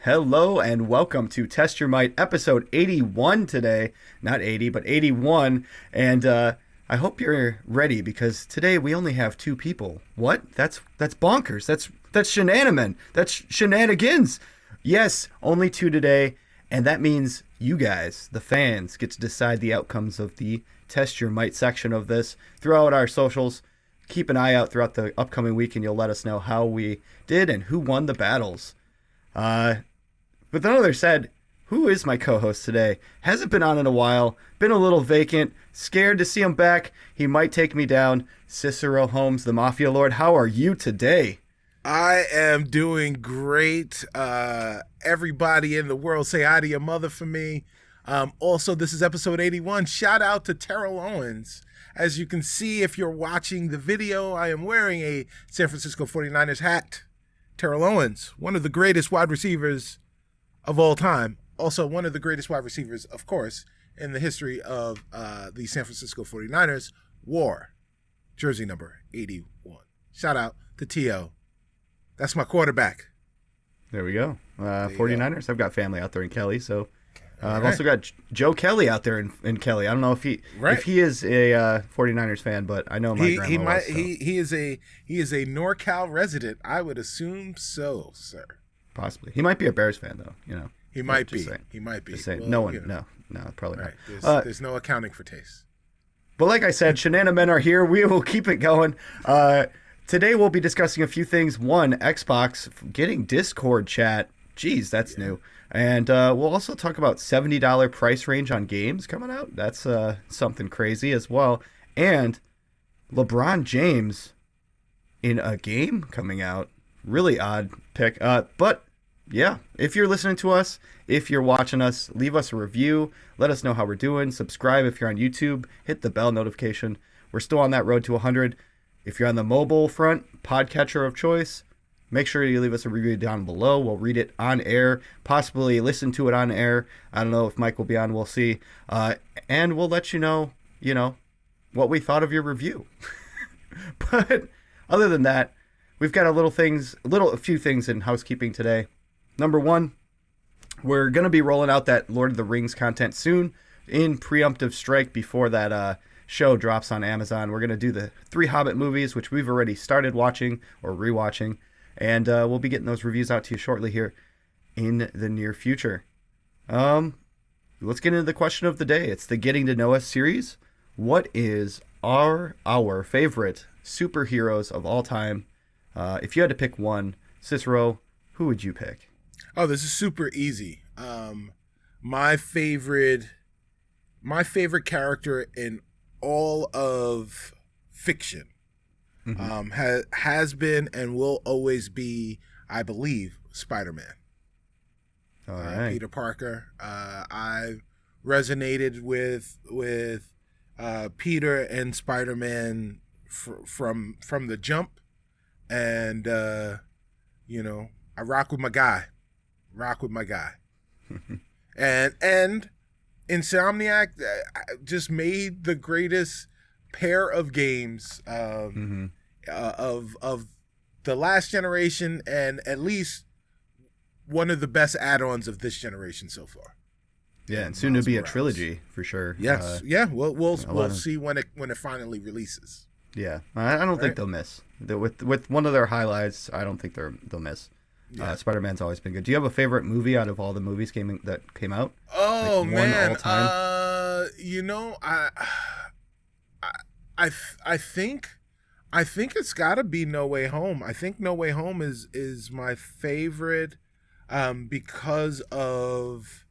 Hello and welcome to Test Your Might episode 81 today. Not 80, but 81. And I hope you're ready because today we only have two people. What? That's bonkers. That's shenanigan. That's shenanigans. Yes, only two today. And that means you guys, the fans, get to decide the outcomes of the Test Your Might section of this throughout our socials. Keep an eye out throughout the upcoming week and you'll let us know how we did and who won the battles. With that other said, who is my co-host today? Hasn't been on in a while, been a little vacant, scared to see him back. He might take me down. Cicero Holmes, the Mafia Lord, how are you today? I am doing great. Everybody in the world say hi to your mother for me. Also, this is episode 81. Shout out to Terrell Owens. As you can see, if you're watching the video, I am wearing a San Francisco 49ers hat. Terrell Owens, one of the greatest wide receivers of all time. Also, one of the greatest wide receivers, of course, in the history of the San Francisco 49ers, wore jersey number 81. Shout out to T.O. That's my quarterback. There we go. 49ers. I've got family out there in Kelly, so I've right. also got Joe Kelly out there in Kelly. I don't know if he is a 49ers fan, but I know my grandma was. So. He is a NorCal resident. I would assume so, sir. Possibly. He might be a Bears fan, though. You know. He might be. Saying. He might be. Just saying. Well, No, probably right. not. There's no accounting for taste. But like I said, Shenanigan are here. We will keep it going. Today we'll be discussing a few things. One, Xbox getting Discord chat. Jeez, that's new. And we'll also talk about $70 price range on games coming out. That's something crazy as well. And LeBron James in a game coming out. Really odd pick. But yeah, if you're listening to us, if you're watching us, leave us a review. Let us know how we're doing. Subscribe if you're on YouTube. Hit the bell notification. We're still on that road to 100. If you're on the mobile front, podcatcher of choice, make sure you leave us a review down below. We'll read it on air, possibly listen to it on air. I don't know if Mike will be on. We'll see. And we'll let you know, what we thought of your review. But other than that, we've got a few things in housekeeping today. Number one, we're going to be rolling out that Lord of the Rings content soon in preemptive strike before that show drops on Amazon. We're going to do the 3 Hobbit movies, which we've already started watching or rewatching, and we'll be getting those reviews out to you shortly here in the near future. Let's get into the question of the day. It's the Getting to Know Us series. What is our favorite superheroes of all time? If you had to pick one, Cicero, who would you pick? Oh, this is super easy. My favorite character in all of fiction has been and will always be, I believe, Spider-Man. All right. Peter Parker. I resonated with Peter and Spider-Man from the jump, and I rock with my guy. And Insomniac just made the greatest pair of games of the last generation, and at least one of the best add-ons of this generation so far. Yeah, and soon to be a trilogy for sure. Yes, we'll see when it finally releases. Yeah, I don't think they'll miss. With one of their highlights, I don't think they'll miss. Yeah. Spider-Man's always been good. Do you have a favorite movie out of all the movies that came out? Oh, like man, all time? I think it's got to be No Way Home. I think No Way Home is my favorite because of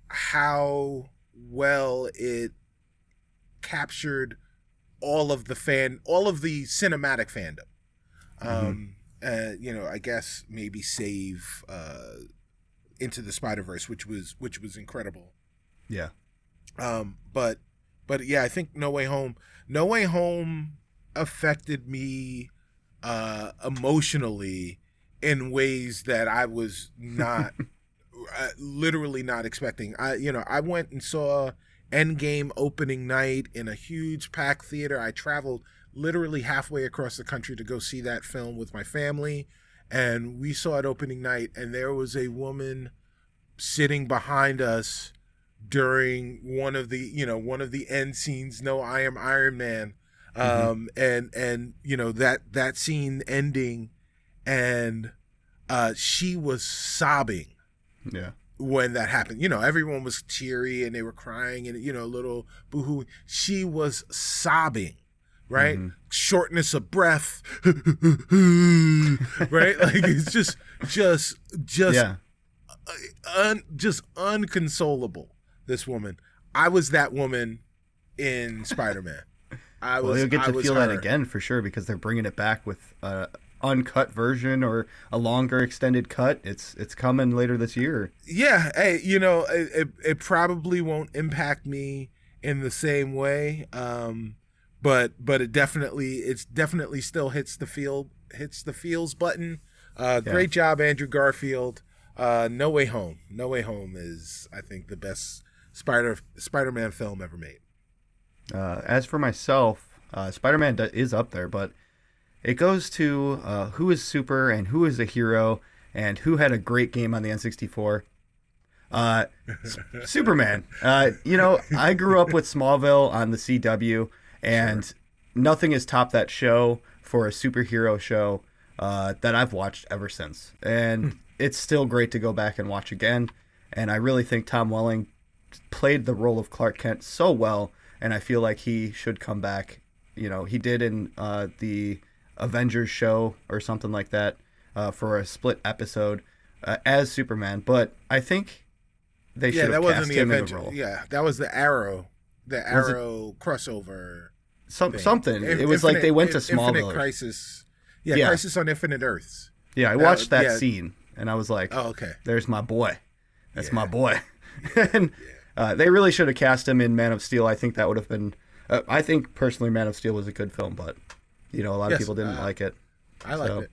how well it captured all of the cinematic fandom. I guess maybe save Into the Spider-Verse, which was incredible. Yeah. But yeah, I think No Way Home affected me emotionally in ways that I was not literally not expecting. I went and saw Endgame opening night in a huge packed theater. I traveled literally halfway across the country to go see that film with my family, and we saw it opening night, and there was a woman sitting behind us during one of the end scenes. No, I am Iron Man, and that scene ending, and she was sobbing. Yeah. When that happened, everyone was teary and they were crying and a little boohoo. She was sobbing, right? Shortness of breath, right? Like it's just unconsolable. This woman. I was that woman in Spider-Man. Well, you'll get to feel that again for sure, because they're bringing it back with uncut version or a longer extended cut. It's coming later this year. Yeah, hey, it probably won't impact me in the same way, but it definitely still hits the feels button. Great job, Andrew Garfield. No Way Home. No Way Home is, I think, the best Spider-Man film ever made. As for myself, Spider-Man is up there, but it goes to who is super and who is a hero and who had a great game on the N64. Superman. I grew up with Smallville on the CW, and nothing has topped that show for a superhero show that I've watched ever since. And it's still great to go back and watch again. And I really think Tom Welling played the role of Clark Kent so well, and I feel like he should come back. He did in the Avengers show or something like that for a split episode as Superman, but I think they should have cast him in the role. Yeah, that was the Arrow crossover. Something. It was like they went to Smallville. Infinite Crisis. Yeah, Crisis on Infinite Earths. Yeah, I watched that scene and I was like, "Oh, okay. There's my boy. That's my boy." And they really should have cast him in Man of Steel. I think that would have been. I think personally, Man of Steel was a good film, but a lot of people didn't like it. I liked it.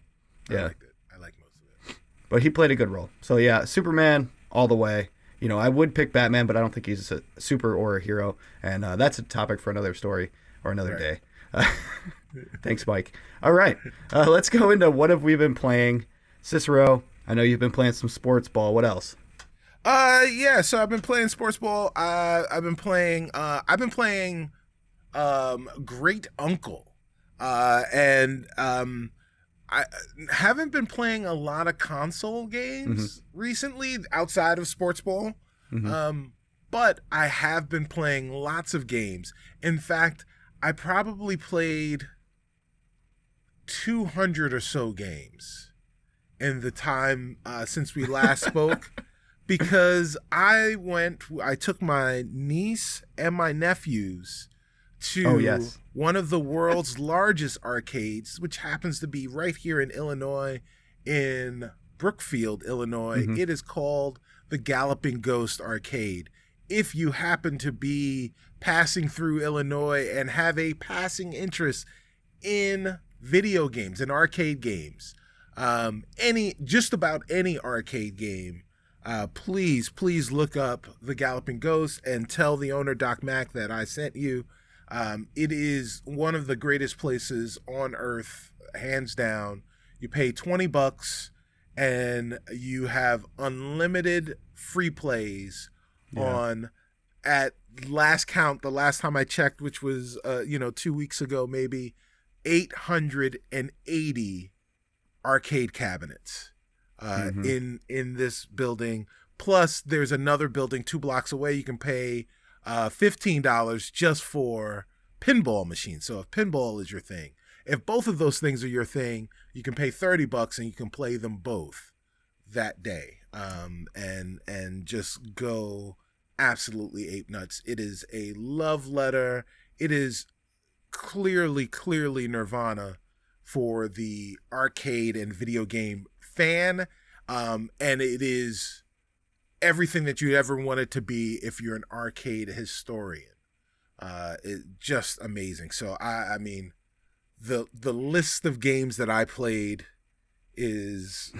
Yeah, I liked most of it. But he played a good role. So yeah, Superman all the way. I would pick Batman, but I don't think he's a super or a hero, and that's a topic for another story or another day. Thanks, Mike. All right, let's go into what have we been playing. Cicero, I know you've been playing some sports ball. What else? So I've been playing sports ball. I've been playing Great Uncle. And I haven't been playing a lot of console games recently outside of sports ball. But I have been playing lots of games. In fact, I probably played 200 or so games in the time since we last spoke, because I took my niece and my nephews to one of the world's largest arcades, which happens to be right here in Illinois, in Brookfield, Illinois. It is called the Galloping Ghost Arcade. If you happen to be passing through Illinois and have a passing interest in video games and arcade games, just about any arcade game, please look up the Galloping Ghost and tell the owner, Doc Mack, that I sent you. It is one of the greatest places on earth, hands down. You pay $20 and you have unlimited free plays on, at last count, the last time I checked, which was 2 weeks ago, maybe 880 arcade cabinets in this building. Plus there's another building 2 blocks away. You can pay $15 just for pinball machines. So if pinball is your thing, if both of those things are your thing, you can pay $30 and you can play them both that day, and just go absolutely ape nuts. It is a love letter. It is clearly Nirvana for the arcade and video game fan, and it is everything that you ever wanted to be if you're an arcade historian. It's just amazing. So I mean, the list of games that I played is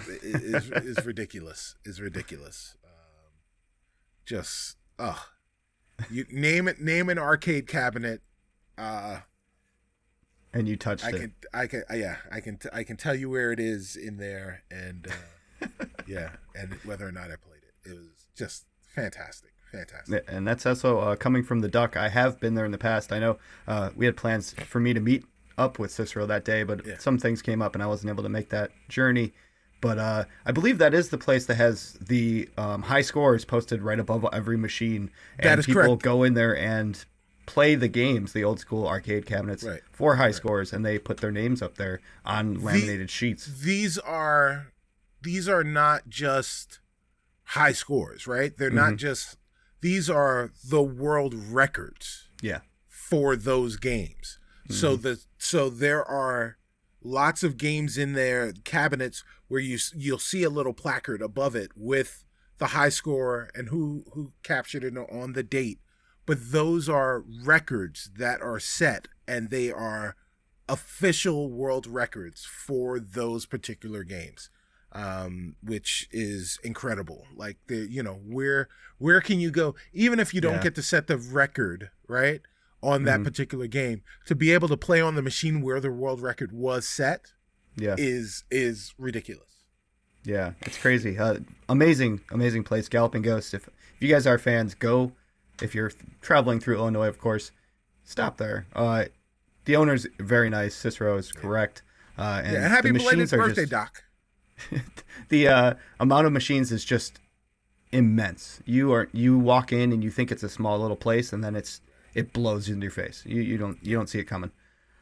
ridiculous. Is ridiculous. You name an arcade cabinet. And you touched it. I can tell you where it is in there, and and whether or not I played it. It was just fantastic. And that's also coming from the Duck. I have been there in the past. I know we had plans for me to meet up with Cicero that day, but some things came up and I wasn't able to make that journey. But I believe that is the place that has the high scores posted right above every machine. And that is people correct. Go in there and play the games, the old school arcade cabinets for high scores, and they put their names up there on laminated sheets. These are not just high scores, right? They're not just, these are the world records for those games. So there are lots of games in there, cabinets, where you'll see a little placard above it with the high score and who captured it on the date. But those are records that are set, and they are official world records for those particular games, which is incredible. Like, where can you go, even if you don't get to set the record, right, on that particular game, to be able to play on the machine where the world record was set is ridiculous. Yeah, it's crazy. Amazing place, Galloping Ghost. If you guys are fans, go. If you're traveling through Illinois, of course, stop there. The owner's very nice. Cicero is correct. And happy belated birthday, Doc. The amount of machines is just immense. You walk in and you think it's a small little place, and then it blows into your face. You don't see it coming.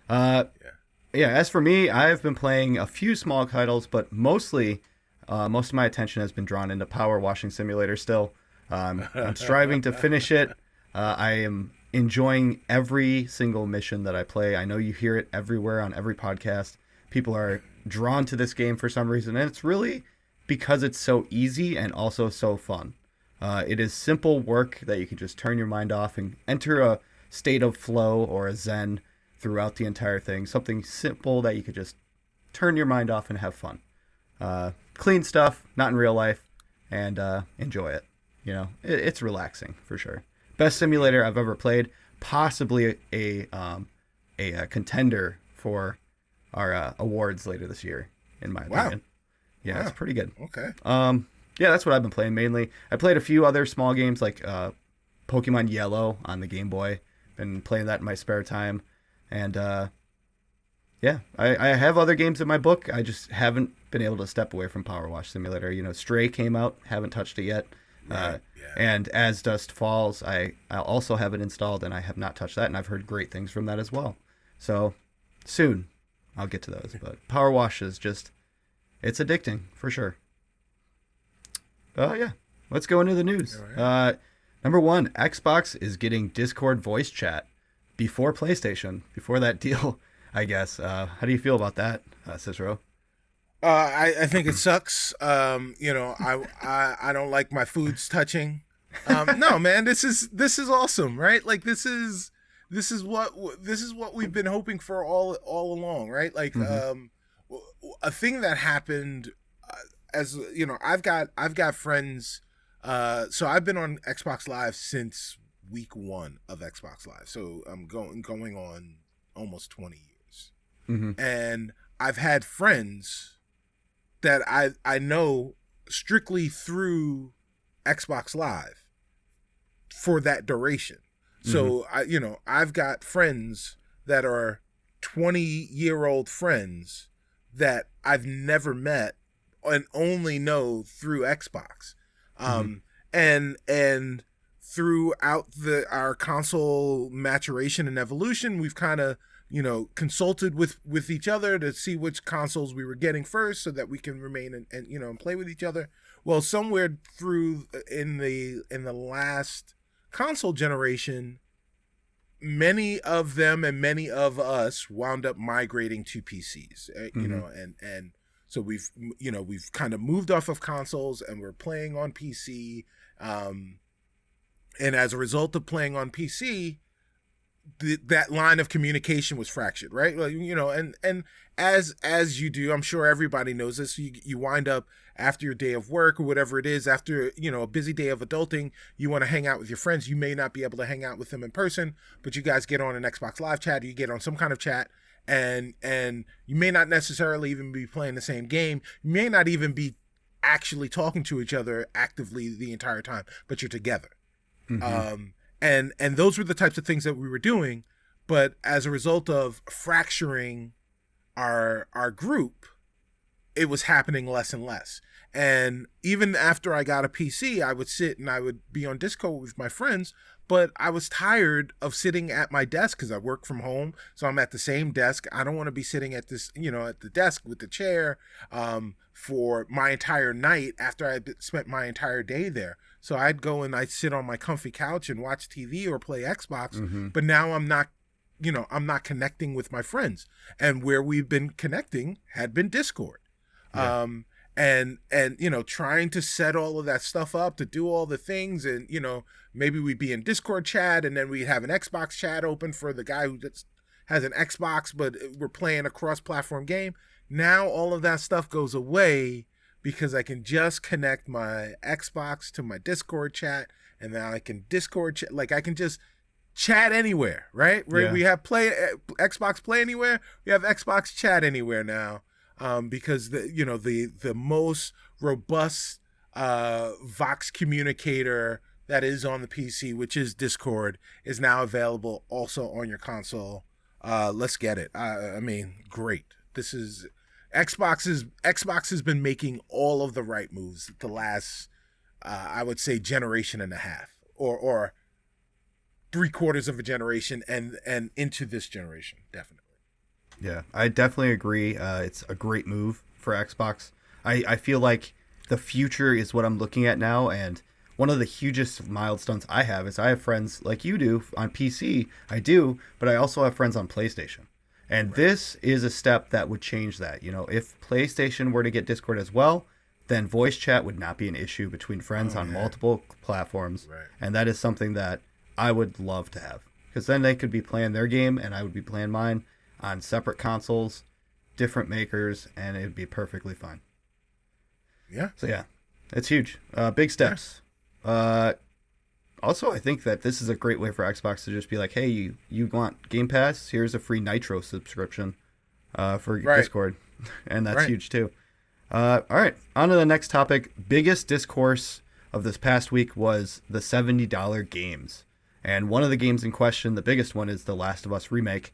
As for me, I've been playing a few small titles, but mostly most of my attention has been drawn into Power Washing Simulator still. I'm striving to finish it. I am enjoying every single mission that I play. I know you hear it everywhere on every podcast. People are drawn to this game for some reason, and it's really because it's so easy and also so fun. It is simple work that you can just turn your mind off and enter a state of flow or a zen throughout the entire thing. Something simple that you could just turn your mind off and have fun. Clean stuff, not in real life, and enjoy it. It's relaxing for sure. Best simulator I've ever played, possibly a contender for our awards later this year, in my opinion. Yeah, it's pretty good. Okay. That's what I've been playing mainly. I played a few other small games like Pokemon Yellow on the Game Boy. Been playing that in my spare time, and I have other games in my book. I just haven't been able to step away from Power Wash Simulator. Stray came out, haven't touched it yet. And As Dust Falls, I also have it installed, and I have not touched that, and I've heard great things from that as well. So soon I'll get to those. But Power Wash is just, it's addicting for sure. Let's go into the news. Number one, Xbox is getting Discord voice chat before PlayStation, before that deal, I guess. How do you feel about that, Cicero? I think it sucks. I don't like my foods touching. No, man, this is awesome, right? Like this is what we've been hoping for all along, right? Like a thing that happened, I've got friends. So I've been on Xbox Live since week 1 of Xbox Live. So I'm going on almost 20 years, and I've had friends that I know strictly through Xbox Live for that duration. So I've got friends that are 20-year-old friends that I've never met and only know through Xbox. And throughout our console maturation and evolution, we've kind of consulted with each other to see which consoles we were getting first so that we can remain and play with each other. Well, somewhere through in the last console generation, many of them and many of us wound up migrating to PCs, and so we've kind of moved off of consoles and we're playing on PC. And as a result of playing on PC, that line of communication was fractured, right? Well, and as you do, I'm sure everybody knows this. You wind up after your day of work or whatever it is, after a busy day of adulting, you want to hang out with your friends. You may not be able to hang out with them in person, but you guys get on an Xbox Live chat, or you get on some kind of chat, and you may not necessarily even be playing the same game. You may not even be actually talking to each other actively the entire time, but you're together. And those were the types of things that we were doing, but as a result of fracturing our group, it was happening less and less. And even after I got a PC, I would sit and I would be on Discord with my friends, but I was tired of sitting at my desk because I work from home. So I'm at the same desk. I don't want to be sitting at this, at the desk with the chair for my entire night after I spent my entire day there. So I'd go and I'd sit on my comfy couch and watch TV or play Xbox. But now I'm not connecting with my friends. And where we've been connecting had been Discord. Yeah. And trying to set all of that stuff up to do all the things, and maybe we'd be in Discord chat, and then we'd have an Xbox chat open for the guy who just has an Xbox, but we're playing a cross-platform game. Now all of that stuff goes away because I can just connect my Xbox to my Discord chat, and then I can Discord chat, like I can just chat anywhere, right? Yeah. We have Xbox Play Anywhere, we have Xbox Chat Anywhere now. Because the most robust Vox communicator that is on the PC, which is Discord, is now available also on your console. Let's get it. I mean, great. This is Xbox has been making all of the right moves the last, I would say, generation and a half, or 3/4 of a generation, and into this generation, definitely. Yeah, I definitely agree. It's a great move for Xbox. I feel like the future is what I'm looking at now, and one of the hugest milestones I have is I have friends like you do on PC. I do, but I also have friends on PlayStation. And this is a step that would change that. If PlayStation were to get Discord as well, then voice chat would not be an issue between friends on multiple platforms. Right. And that is something that I would love to have. Because then they could be playing their game, and I would be playing mine on separate consoles, different makers, and it'd be perfectly fine. Yeah. So yeah, it's huge. Big steps. Yeah. Also, I think that this is a great way for Xbox to just be like, hey, you want Game Pass? Here's a free Nitro subscription for Discord. And that's huge too. All right, on to the next topic. Biggest discourse of this past week was the $70 games. And one of the games in question, the biggest one, is The Last of Us Remake.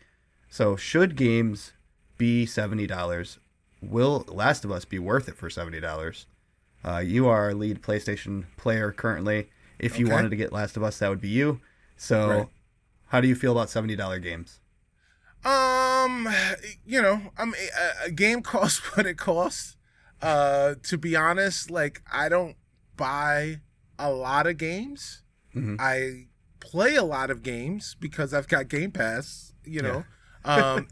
So should games be $70? Will Last of Us be worth it for $70? You are our lead PlayStation player currently. If you wanted to get Last of Us, that would be you. So how do you feel about $70 games? A game costs what it costs. To be honest, like, I don't buy a lot of games. I play a lot of games because I've got Game Pass, and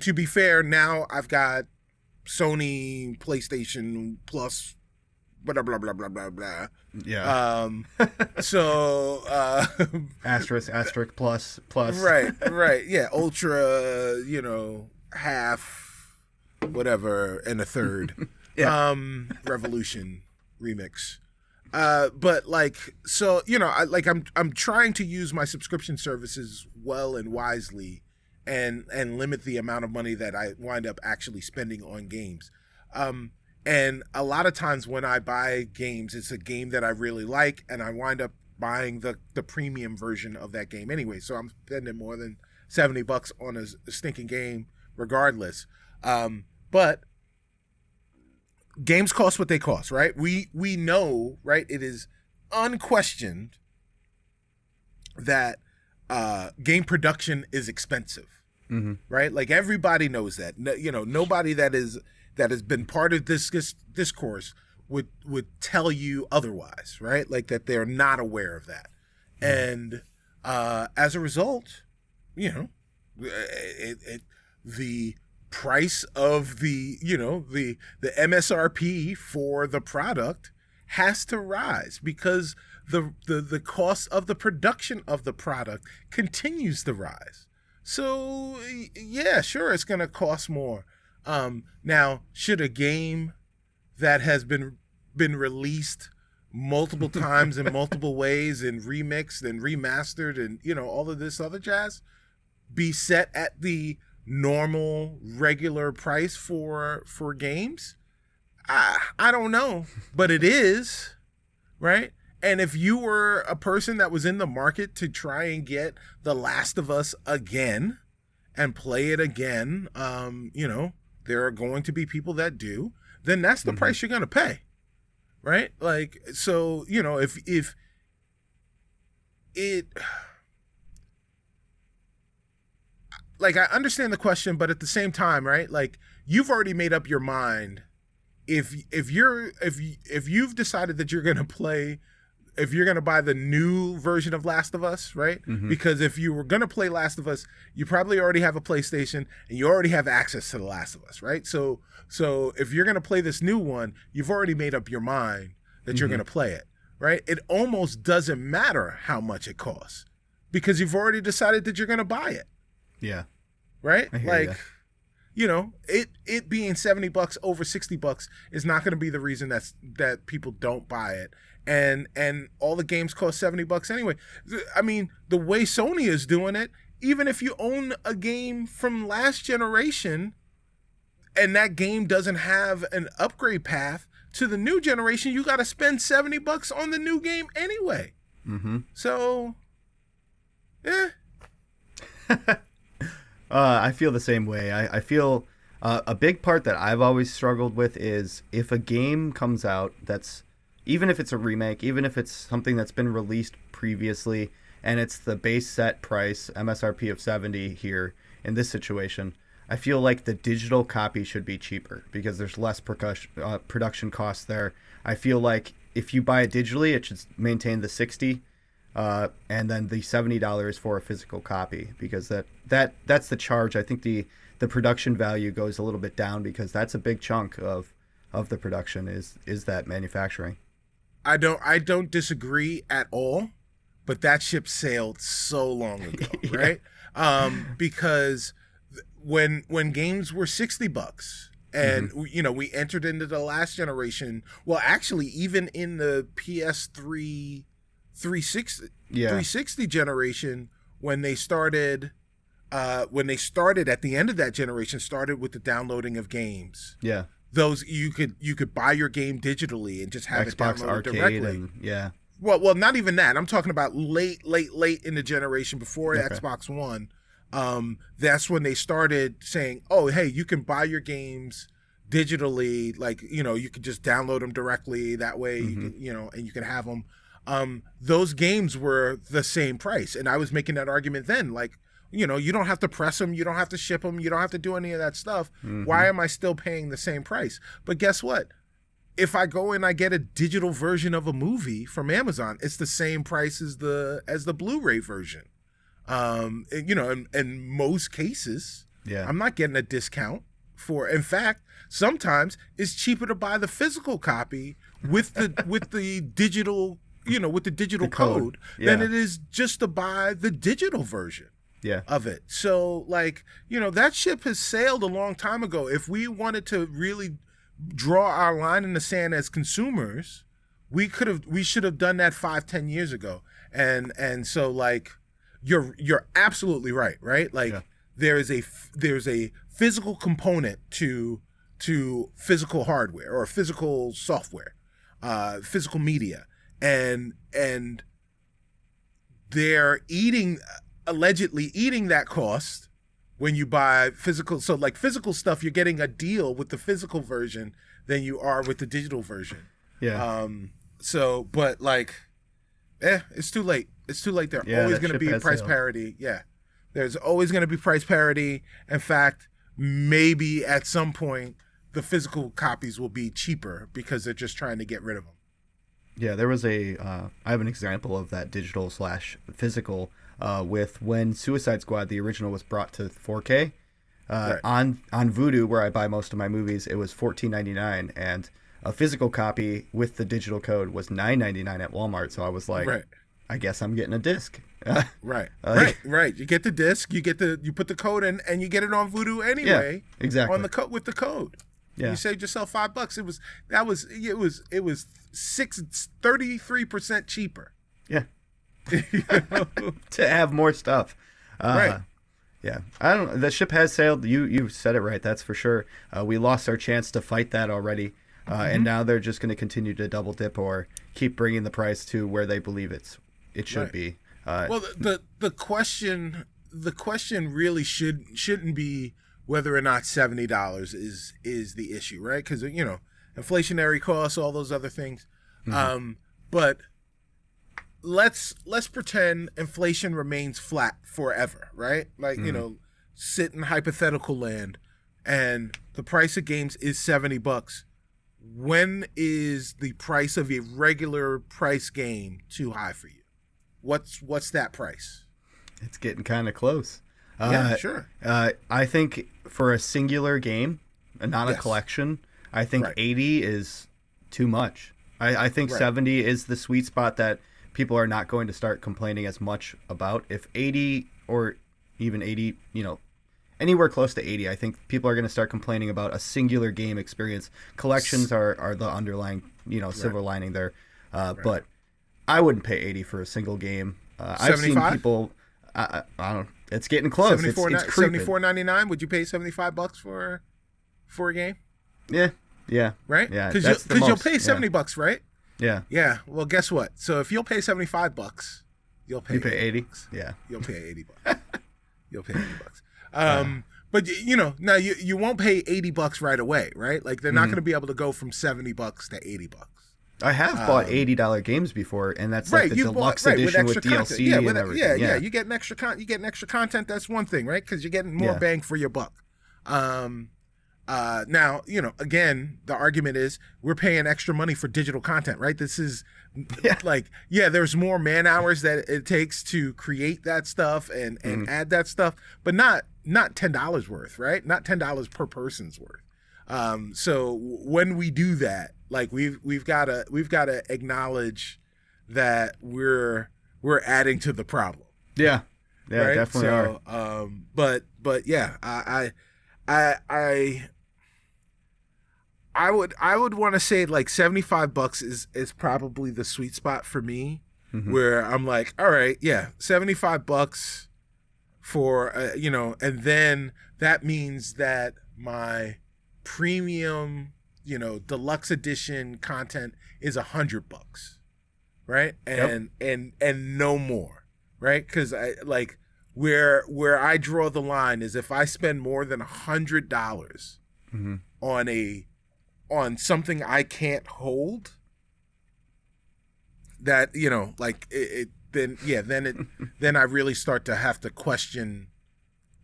to be fair, now I've got Sony PlayStation Plus, blah blah blah blah blah blah. Yeah. So asterisk plus. Right. Yeah. Ultra, half, whatever, and a third. Yeah. Revolution remix. But like, so, I'm trying to use my subscription services well and wisely, and limit the amount of money that I wind up actually spending on games. And a lot of times when I buy games, it's a game that I really like, and I wind up buying the premium version of that game anyway. So I'm spending more than $70 on a stinking game regardless. But games cost what they cost, right? We know, right? It is unquestioned that game production is expensive, right? Like, everybody knows that. Nobody that has been part of this discourse would tell you otherwise, right? Like, that they're not aware of that. And as a result, the price of the MSRP for the product has to rise because the cost of the production of the product continues to rise. So yeah, sure, it's going to cost more. Now, should a game that has been released multiple times in multiple ways and remixed and remastered and all of this other jazz be set at the normal, regular price for games? I don't know, but it is, right? And if you were a person that was in the market to try and get The Last of Us again and play it again, there are going to be people that do, then that's the price you're going to pay, right? Like, so, if it... Like, I understand the question, but at the same time, right? Like, you've already made up your mind. If you've decided that you're gonna buy the new version of Last of Us, right? Mm-hmm. Because if you were gonna play Last of Us, you probably already have a PlayStation and you already have access to The Last of Us, right? So if you're gonna play this new one, you've already made up your mind that you're gonna play it, right? It almost doesn't matter how much it costs because you've already decided that you're gonna buy it. Yeah. Right? Like, it being $70 over $60 is not going to be the reason that people don't buy it. And all the games cost $70 anyway. I mean, the way Sony is doing it, even if you own a game from last generation and that game doesn't have an upgrade path to the new generation, you got to spend $70 on the new game anyway. Mm-hmm. So, yeah. I feel the same way. I feel a big part that I've always struggled with is if a game comes out that's, even if it's a remake, even if it's something that's been released previously, and it's the base set price, MSRP of $70 here in this situation, I feel like the digital copy should be cheaper because there's less production costs there. I feel like if you buy it digitally, it should maintain the $60. And then the $70 for a physical copy because that's the charge. I think the production value goes a little bit down because that's a big chunk of the production is that manufacturing. I don't disagree at all, but that ship sailed so long ago, right? Because when games were $60 and we entered into the last generation, well, actually even in the PS3 360 generation, when they started at the end of that generation, started with the downloading of games. Yeah, those you could buy your game digitally and just have Xbox it downloaded Arcade directly. Well, not even that. I'm talking about late in the generation before Xbox One. That's when they started saying, "Oh, hey, you can buy your games digitally. Like, you could just download them directly. That way, you can, and you can have them." Those games were the same price. And I was making that argument then, like, you don't have to press them, you don't have to ship them, you don't have to do any of that stuff. Why am I still paying the same price? But guess what? If I go and I get a digital version of a movie from Amazon, it's the same price as the Blu-ray version. In most cases, I'm not getting a discount in fact, sometimes it's cheaper to buy the physical copy with the digital with the digital code than it is just to buy the digital version of it. So, like, that ship has sailed a long time ago. If we wanted to really draw our line in the sand as consumers, we should have done that 5-10 years ago. And so, like, you're absolutely right? Like, there's a physical component to physical hardware or physical software, physical media. And they're allegedly eating that cost when you buy physical. So, like, physical stuff, you're getting a deal with the physical version than you are with the digital version. Yeah. But like, it's too late. It's too late. There's always going to be price parity. Yeah. There's always going to be price parity. In fact, maybe at some point the physical copies will be cheaper because they're just trying to get rid of them. Yeah, there was I have an example of that digital/physical with when Suicide Squad, the original, was brought to 4K. On Vudu, where I buy most of my movies, it was $14.99, and a physical copy with the digital code was $9.99 at Walmart. So I was like, I guess I'm getting a disc. Right. You get the disc, you put the code in, and you get it on Vudu anyway. Yeah, exactly. With the code. Yeah. You saved yourself $5. It was 33% cheaper. Yeah. To have more stuff. Right. Yeah, I don't. The ship has sailed. You said it right. That's for sure. We lost our chance to fight that already, and now they're just going to continue to double dip or keep bringing the price to where they believe it should Right. be. Well, the question really shouldn't be whether or not $70 is the issue, right? Because inflationary costs, all those other things. But let's pretend inflation remains flat forever, right? Like sit in hypothetical land, and the price of games is $70. When is the price of a regular price game too high for you? What's that price? It's getting kind of close. Yeah, sure. I think for a singular game, and not a collection, I think 80 is too much. I think 70 is the sweet spot that people are not going to start complaining as much about. If 80 or even 80, anywhere close to 80, I think people are going to start complaining about a singular game experience. Collections are the underlying, silver lining there. But I wouldn't pay 80 for a single game. I've seen people. I don't. It's getting close. It's creeping. $74.99. Would you pay $75 for a game? Yeah. Right. Yeah. Because you'll pay $70, right? Yeah. Yeah. Well, guess what? So if you'll pay $75, you'll pay. You pay 80. $80. Yeah. You'll pay $80. You'll pay $80. But now you won't pay $80 right away, right? Like they're not going to be able to go from $70 to $80. I have bought $80 games before, and that's like the deluxe edition with DLC and everything. Yeah. You get an extra content. That's one thing, right? Because you're getting more bang for your buck. Now, again, the argument is we're paying extra money for digital content, right? This is there's more man hours that it takes to create that stuff and add that stuff, but not $10 worth, right? Not $10 per person's worth. So when we do that, like we've got to acknowledge that we're adding to the problem. Yeah, right? Definitely are. But yeah, I would want to say like $75 is probably the sweet spot for me, where I'm like, all right, yeah, $75 for and then that means that my premium deluxe edition content is $100, right? And no more, right? Because I like where I draw the line is if I spend more than $100 on something I can't hold, that then I really start to have to question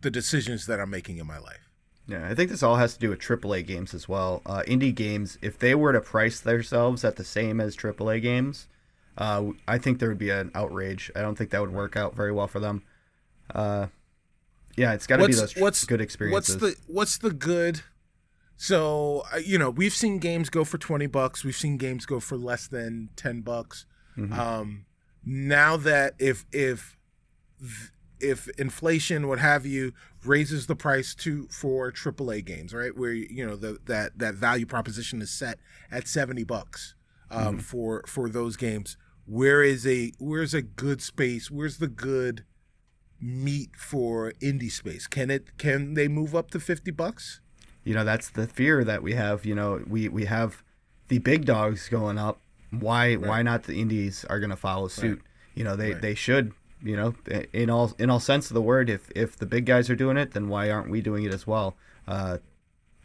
the decisions that I'm making in my life. Yeah, I think this all has to do with AAA games as well. Indie games, if they were to price themselves at the same as AAA games, I think there would be an outrage. I don't think that would work out very well for them. It's got to be those good experiences. What's the good? So we've seen games go for $20. We've seen games go for less than $10. Now that if inflation, what have you, raises the price for AAA games, right, where that value proposition is set at $70 for those games, where's a good space? Where's the good meat for indie space? Can they move up to $50? That's the fear that we have. We have the big dogs going up. Why not the indies are going to follow suit? They should. In all sense of the word, if the big guys are doing it, then why aren't we doing it as well?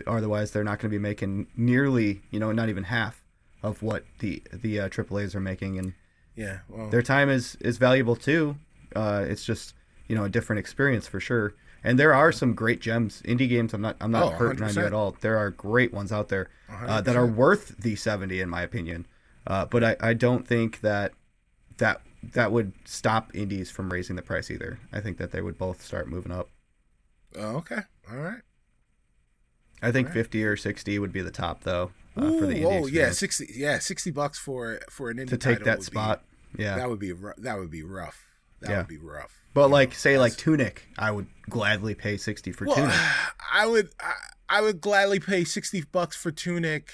Otherwise, they're not going to be making nearly, not even half of what the AAAs are making, and their time is valuable too. It's just a different experience for sure. And there are some great gems, indie games. I'm not hurting on you at all. There are great ones out there that are worth the 70 in my opinion. But I don't think that would stop indies from raising the price either. I think that they would both start moving up. Okay. All right. I think 50 or 60 would be the top though for the indies. Oh yeah, $60 for an indie to take that spot. That would be rough. That would be rough. But like Tunic, I would gladly pay 60 for Tunic. I would gladly pay $60 for Tunic,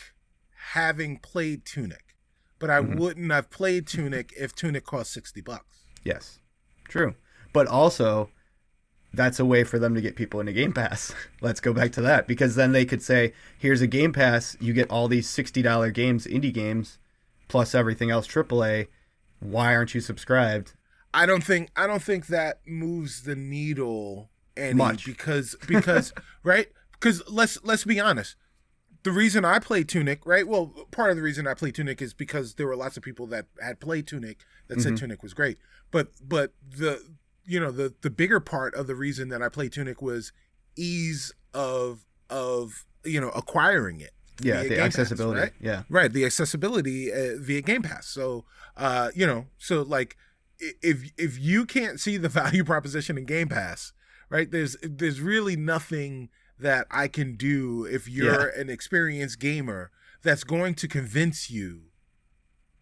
having played Tunic. But I wouldn't have played Tunic if Tunic cost $60. Yes, true. But also, that's a way for them to get people into Game Pass. Let's go back to that, because then they could say, here's a Game Pass, you get all these $60 games, indie games, plus everything else AAA. Why aren't you subscribed? I don't think that moves the needle any Much. because right? Because let's be honest. The reason I play Tunic, right? Well, part of the reason I play Tunic is because there were lots of people that had played Tunic that said Tunic was great. But the bigger part of the reason that I played Tunic was ease of acquiring it. Yeah, the accessibility. Pass, right? Yeah. Right, the accessibility via Game Pass. So, so like if you can't see the value proposition in Game Pass, right? There's really nothing that I can do if you're an experienced gamer that's going to convince you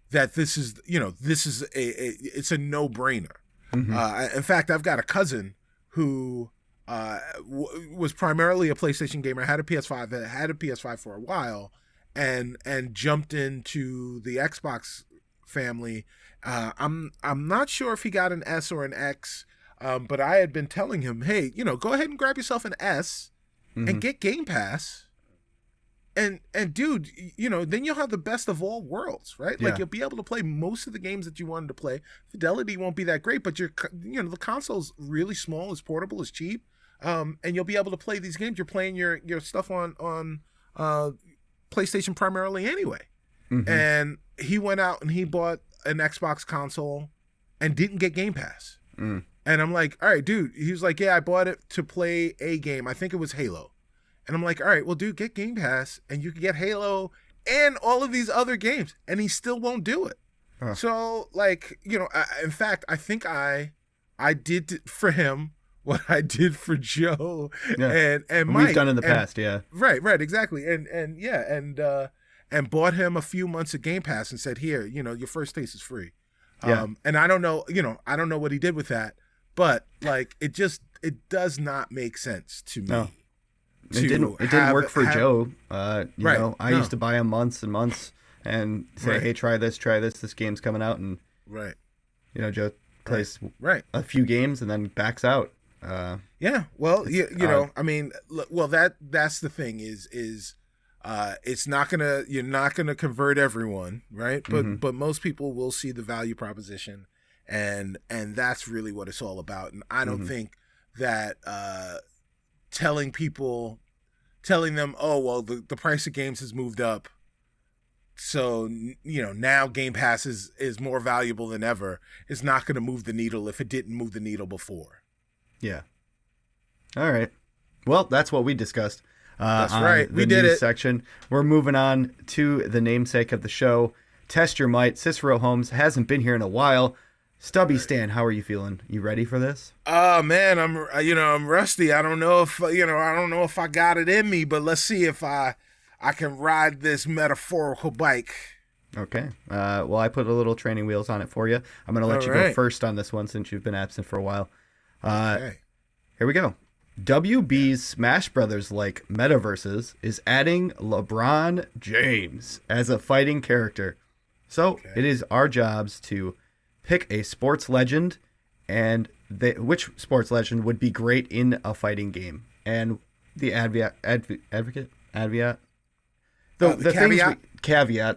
that this is it's a no-brainer. In fact, I've got a cousin who was primarily a PlayStation gamer, had a PS5 for a while, and jumped into the Xbox family. I'm not sure if he got an S or an X, but I had been telling him, hey, go ahead and grab yourself an S and get Game Pass. And dude, then you'll have the best of all worlds, right? Like, you'll be able to play most of the games that you wanted to play. Fidelity won't be that great, but the console's really small, it's portable, it's cheap, and you'll be able to play these games. You're playing your stuff on PlayStation primarily anyway. And he went out and he bought an Xbox console and didn't get Game Pass. And I'm like, all right, dude. He was like, yeah, I bought it to play a game. I think it was Halo. And I'm like, all right, well, dude, get Game Pass and you can get Halo and all of these other games. And he still won't do it. So, like, in fact, I think I did for him what I did for Joe and Mike. We've done in the past, yeah. Right, exactly. And bought him a few months of Game Pass and said, here, your first taste is free. And I don't know, I don't know what he did with that, but like, it does not make sense to me. No. It didn't work for Joe. I used to buy him months and months and say, hey, try this, this game's coming out. And, Joe plays a few games and then backs out. Well, I mean, well, that's the thing is it's not you're not gonna convert everyone, right? But most people will see the value proposition, and that's really what it's all about. And I don't think that telling them, oh well, the price of games has moved up, so now Game Pass is more valuable than ever, is not going to move the needle if it didn't move the needle before. Yeah. All right. Well, that's what we discussed. That's right. We did it. Section. We're moving on to the namesake of the show. Test your might. Cicero Holmes hasn't been here in a while. Stubby Stan, how are you feeling? You ready for this? Oh man, I'm rusty. I don't know if I got it in me, but let's see if I can ride this metaphorical bike. Okay. Well, I put a little training wheels on it for you. I'm going to let you go first on this one since you've been absent for a while. Okay. Here we go. WB's Smash Brothers like metaverses is adding LeBron James as a fighting character. So it is our jobs to pick a sports legend and which sports legend would be great in a fighting game. And the caveat,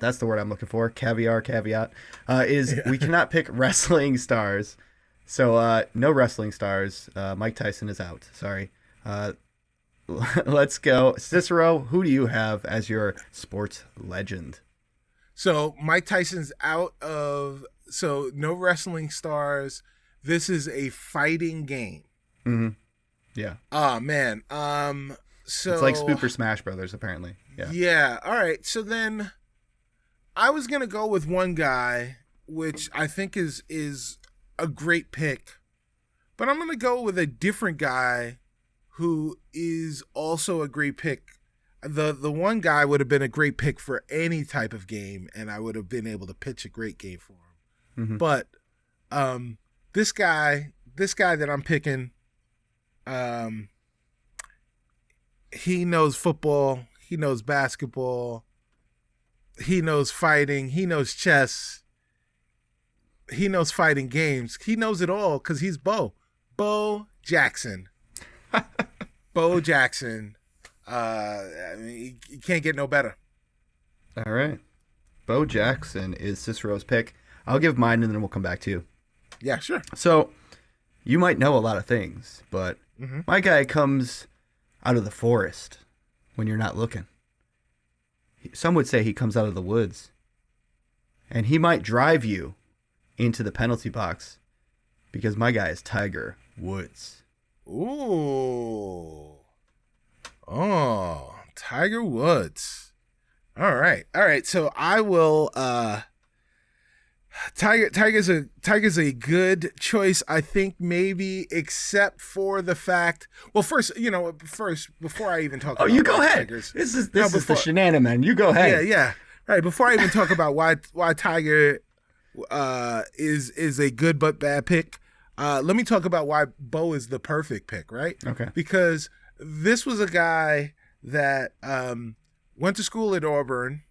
that's the word I'm looking for. Caveat is we cannot pick wrestling stars. So no wrestling stars. Mike Tyson is out. Sorry. Let's go. Cicero, who do you have as your sports legend? So Mike Tyson's out of... So no wrestling stars. This is a fighting game. Mm-hmm. Yeah. Oh, man. So it's like Super Smash Brothers, apparently. Yeah. Yeah. All right. So then I was going to go with one guy, which I think is a great pick, but I'm going to go with a different guy who is also a great pick. The one guy would have been a great pick for any type of game, and I would have been able to pitch a great game for him. Mm-hmm. But this guy that I'm picking, he knows football, he knows basketball, he knows fighting, he knows chess, he knows fighting games, he knows it all because he's Bo Jackson. Bo Jackson. I mean, you can't get no better. All right. Bo Jackson is Cicero's pick. I'll give mine and then we'll come back to you. Yeah, sure. So, you might know a lot of things, but my guy comes out of the forest when you're not looking. Some would say he comes out of the woods. And he might drive you into the penalty box because my guy is Tiger Woods. Ooh. Oh, Tiger Woods. All right. So I will. Tiger's a good choice, I think, maybe, except for the fact. Well, first, before I even talk. Oh, about you go ahead. Tigers, This is the shenanigan. You go ahead. Yeah. Right. Before I even talk about why Tiger is a good but bad pick, let me talk about why Bo is the perfect pick. Right. Okay. Because this was a guy that went to school at Auburn.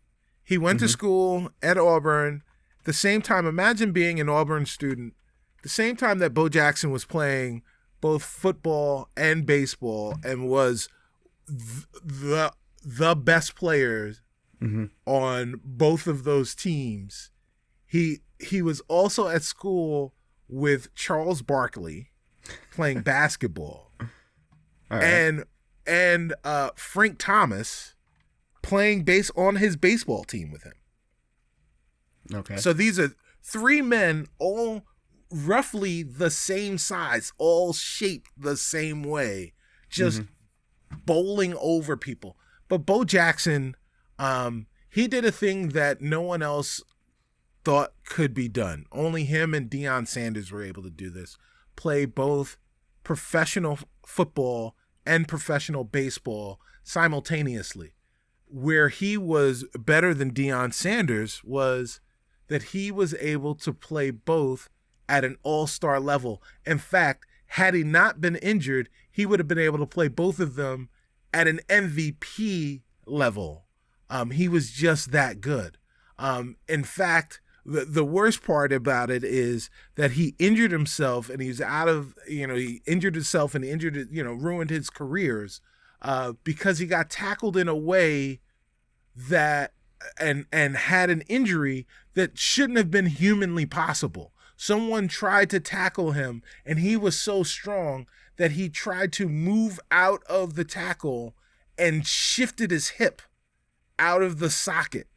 He went to school at Auburn. The same time, imagine being an Auburn student, the same time that Bo Jackson was playing both football and baseball and was the best players on both of those teams. He was also at school with Charles Barkley playing basketball. All right. And Frank Thomas playing on his baseball team with him. Okay. So these are three men, all roughly the same size, all shaped the same way, just bowling over people. But Bo Jackson, he did a thing that no one else thought could be done. Only him and Deion Sanders were able to do this. Play both professional football and professional baseball simultaneously. Where he was better than Deion Sanders was that he was able to play both at an all-star level. In fact, had he not been injured, he would have been able to play both of them at an MVP level. He was just that good. In fact, the worst part about it is that he injured himself and he's out of, he injured himself and ruined his careers because he got tackled in a way that and had an injury that shouldn't have been humanly possible. Someone tried to tackle him and he was so strong that he tried to move out of the tackle and shifted his hip out of the socket.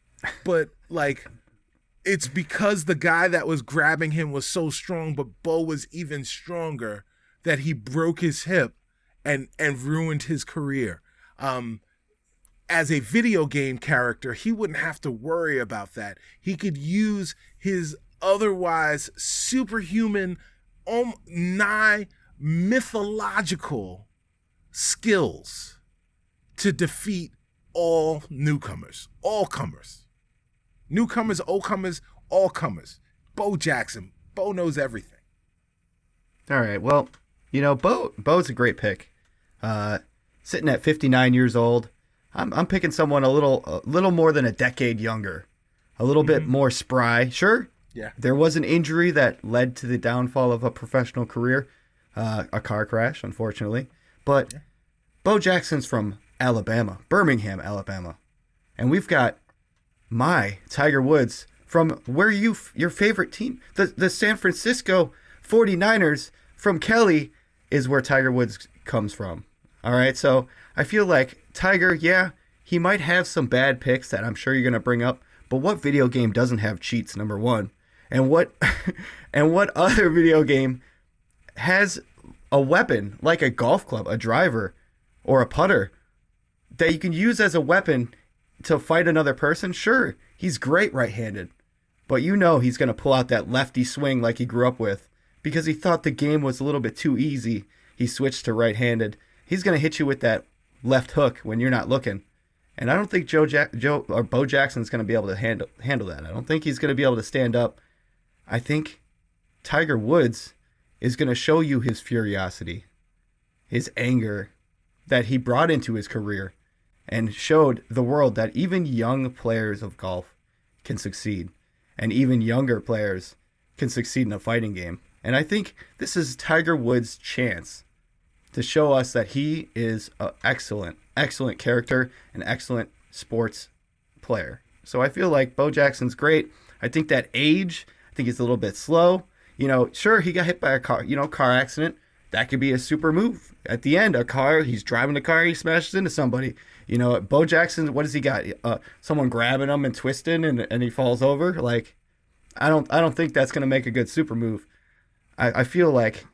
But it's because the guy that was grabbing him was so strong, but Bo was even stronger, that he broke his hip and ruined his career. As a video game character, he wouldn't have to worry about that. He could use his otherwise superhuman, nigh mythological skills to defeat all newcomers, all comers. Newcomers, old comers, all comers. Bo Jackson. Bo knows everything. All right. Well, Bo's a great pick. Sitting at 59 years old. I'm picking someone a little more than a decade younger, a little bit more spry. Sure, yeah. There was an injury that led to the downfall of a professional career, a car crash, unfortunately. But Bo Jackson's from Alabama, Birmingham, Alabama, and we've got my Tiger Woods from where your favorite team, the San Francisco 49ers from Kelly, is where Tiger Woods comes from. All right, so I feel like Tiger, yeah, he might have some bad picks that I'm sure you're going to bring up, but what video game doesn't have cheats, number one? And what other video game has a weapon like a golf club, a driver, or a putter that you can use as a weapon to fight another person? Sure, he's great right-handed, but he's going to pull out that lefty swing like he grew up with because he thought the game was a little bit too easy. He switched to right-handed. He's going to hit you with that left hook when you're not looking. And I don't think Bo Jackson's going to be able to handle that. I don't think he's going to be able to stand up. I think Tiger Woods is going to show you his furiosity, his anger that he brought into his career and showed the world that even young players of golf can succeed and even younger players can succeed in a fighting game. And I think this is Tiger Woods' chance to show us that he is an excellent character, an excellent sports player. So I feel like Bo Jackson's great. I think that age, I think he's a little bit slow. Sure, he got hit by a car accident. That could be a super move. At the end, he's driving a car, he smashes into somebody. Bo Jackson, what does he got? Someone grabbing him and twisting and he falls over. Like, I don't think that's going to make a good super move. I feel like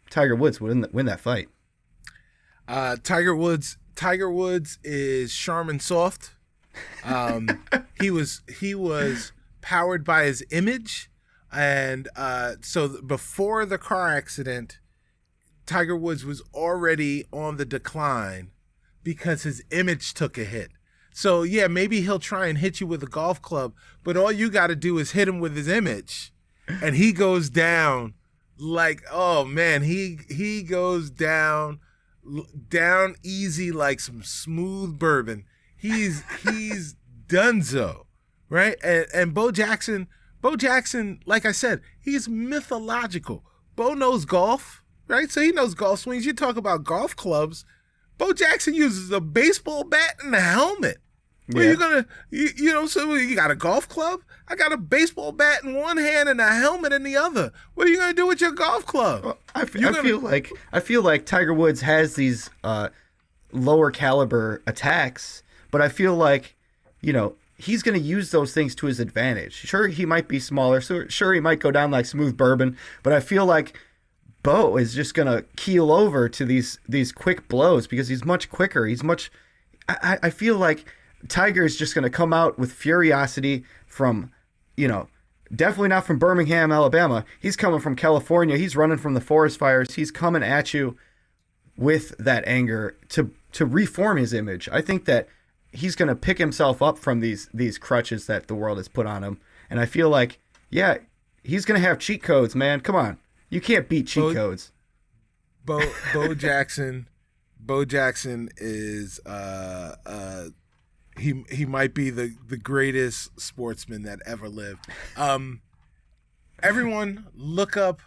Tiger Woods would win that fight. Tiger Woods is Charmin soft. He was powered by his image, and so before the car accident, Tiger Woods was already on the decline because his image took a hit. So yeah, maybe he'll try and hit you with a golf club, but all you got to do is hit him with his image, and he goes down like, oh man, he goes down easy like some smooth bourbon. He's donezo, right? And Bo Jackson, like I said, he's mythological. Bo knows golf, right? So he knows golf swings. You talk about golf clubs. Bo Jackson uses a baseball bat and a helmet. Where you gonna, so you got a golf club? I got a baseball bat in one hand and a helmet in the other. What are you gonna do with your golf club? Well, I feel like Tiger Woods has these lower caliber attacks, but I feel like, he's going to use those things to his advantage. Sure, he might be smaller. So sure, he might go down like smooth bourbon, but I feel like Bo is just going to keel over to these quick blows because he's much quicker. I feel like Tiger is just going to come out with furiosity from, definitely not from Birmingham, Alabama. He's coming from California. He's running from the forest fires. He's coming at you with that anger to reform his image. I think that he's going to pick himself up from these crutches that the world has put on him. And I feel like, yeah, he's going to have cheat codes, man. Come on. You can't beat cheat codes. Bo Jackson is he might be the greatest sportsman that ever lived. Everyone look up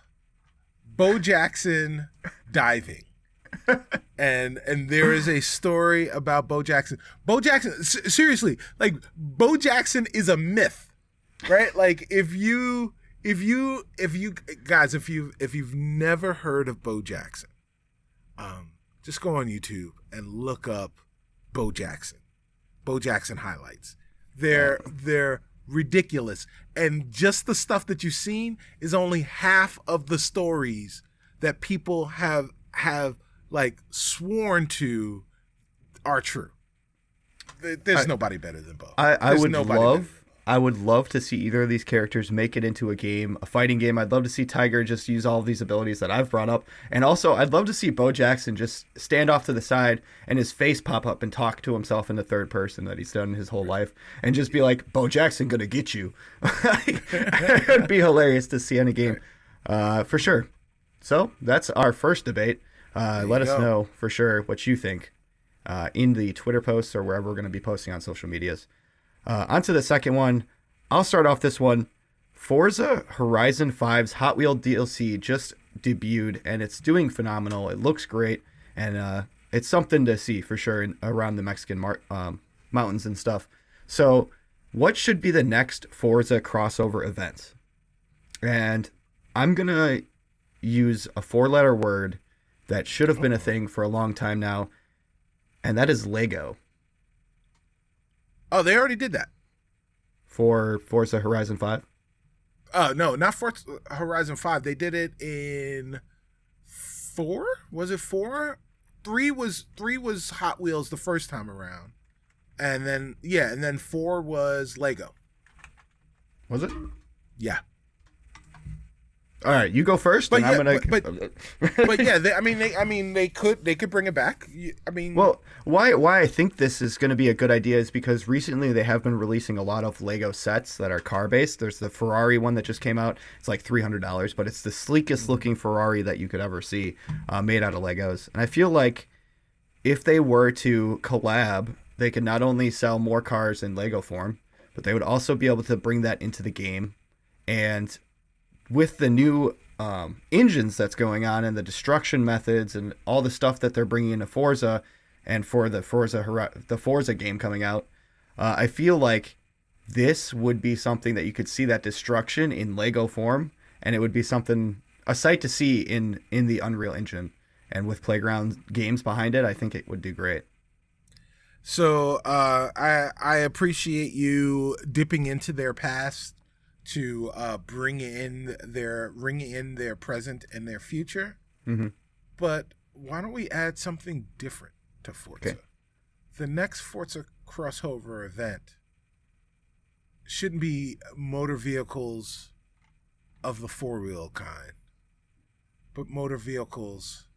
Bo Jackson diving. and there is a story about Bo Jackson. Bo Jackson, seriously, like Bo Jackson is a myth, right? Like if you guys, if you've never heard of Bo Jackson, just go on YouTube and look up Bo Jackson highlights. They're ridiculous, and just the stuff that you've seen is only half of the stories that people have like sworn to are true. There's nobody better than Bo. I would love to see either of these characters make it into a game, a fighting game. I'd love to see Tiger just use all of these abilities that I've brought up. And also, I'd love to see Bo Jackson just stand off to the side and his face pop up and talk to himself in the third person that he's done his whole life. And just be like, Bo Jackson gonna get you. It'd be hilarious to see in a game. For sure. So, that's our first debate. Let us know for sure what you think in the Twitter posts or wherever we're going to be posting on social medias. On to the second one. I'll start off this one. Forza Horizon 5's Hot Wheel DLC just debuted, and it's doing phenomenal. It looks great, and it's something to see for sure around the Mexican mountains and stuff. So what should be the next Forza crossover event? And I'm going to use a 4-letter word that should have been a thing for a long time now, and that is Lego. Oh, they already did that. For Forza Horizon 5? Oh, no, not Forza Horizon 5. They did it in 4? Was it 4? 3 was Hot Wheels the first time around. And then 4 was Lego. Was it? Yeah. All right, you go first. But I'm yeah, gonna. but yeah, they could bring it back. Well, why I think this is going to be a good idea is because recently they have been releasing a lot of Lego sets that are car based. There's the Ferrari one that just came out. It's like $300, but it's the sleekest looking Ferrari that you could ever see, made out of Legos. And I feel like if they were to collab, they could not only sell more cars in Lego form, but they would also be able to bring that into the game. And with the new engines that's going on and the destruction methods and all the stuff that they're bringing into Forza and for the Forza game coming out, I feel like this would be something that you could see that destruction in Lego form, and it would be a sight to see in the Unreal Engine. And with Playground Games behind it, I think it would do great. So I appreciate you dipping into their past to bring in their present and their future. Mm-hmm. But why don't we add something different to Forza? Okay. The next Forza crossover event shouldn't be motor vehicles of the four-wheel kind, but motor vehicles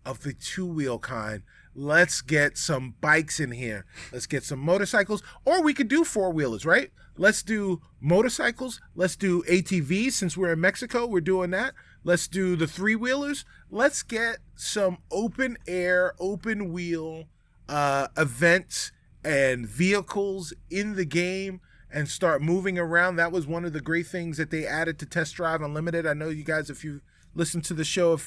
of the two-wheel kind. Let's get some bikes in here. Let's get some motorcycles, or we could do four-wheelers, right? Let's do motorcycles. Let's do ATVs. Since we're in Mexico, we're doing that. Let's do the three-wheelers. Let's get some open-air, open-wheel events and vehicles in the game and start moving around. That was one of the great things that they added to Test Drive Unlimited. I know you guys, if you listened to the show,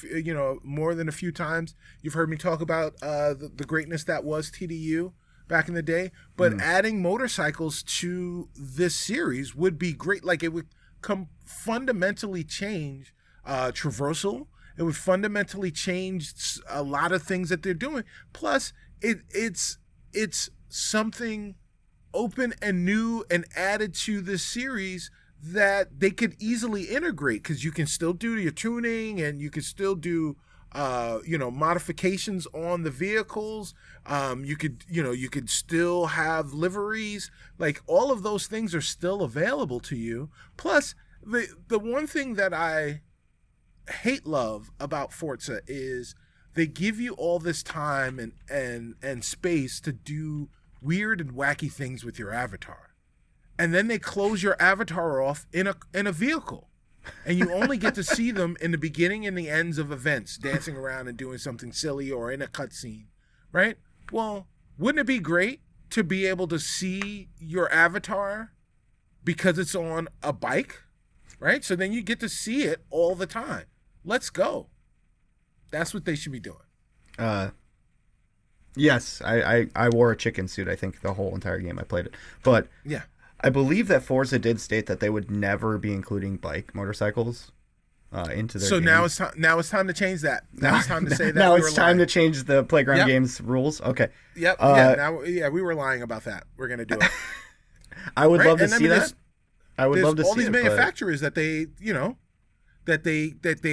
more than a few times, you've heard me talk about the greatness that was TDU back in the day. But adding motorcycles to this series would be great. Like, it would fundamentally change traversal. It would fundamentally change a lot of things that they're doing. Plus, it's something open and new and added to this series that they could easily integrate, because you can still do your tuning and you can still do modifications on the vehicles. You could still have liveries. Like, all of those things are still available to you. Plus, the one thing that I love about Forza is they give you all this time and space to do weird and wacky things with your avatar, and then they close your avatar off in a vehicle, and you only get to see them in the beginning and the ends of events, dancing around and doing something silly or in a cutscene, right? Well, wouldn't it be great to be able to see your avatar because it's on a bike, right? So then you get to see it all the time. Let's go. That's what they should be doing. Yes, I wore a chicken suit, I think, the whole entire game I played it. But yeah, I believe that Forza did state that they would never be including motorcycles into their so game. now it's time to change that. Now it's time to say that. Now it's time to change the Playground Games rules. Okay. Yep. We were lying about that. We're gonna do it. I would love to see that. I would love to see all these it, manufacturers that they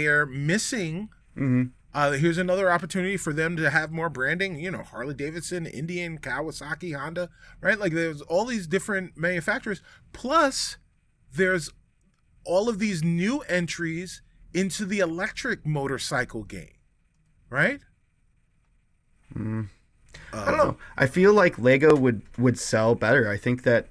are missing. Mm-hmm. Here's another opportunity for them to have more branding. Harley Davidson, Indian, Kawasaki, Honda, right? Like, there's all these different manufacturers. Plus, there's all of these new entries into the electric motorcycle game, right? I don't know. I feel like Lego would sell better. I think that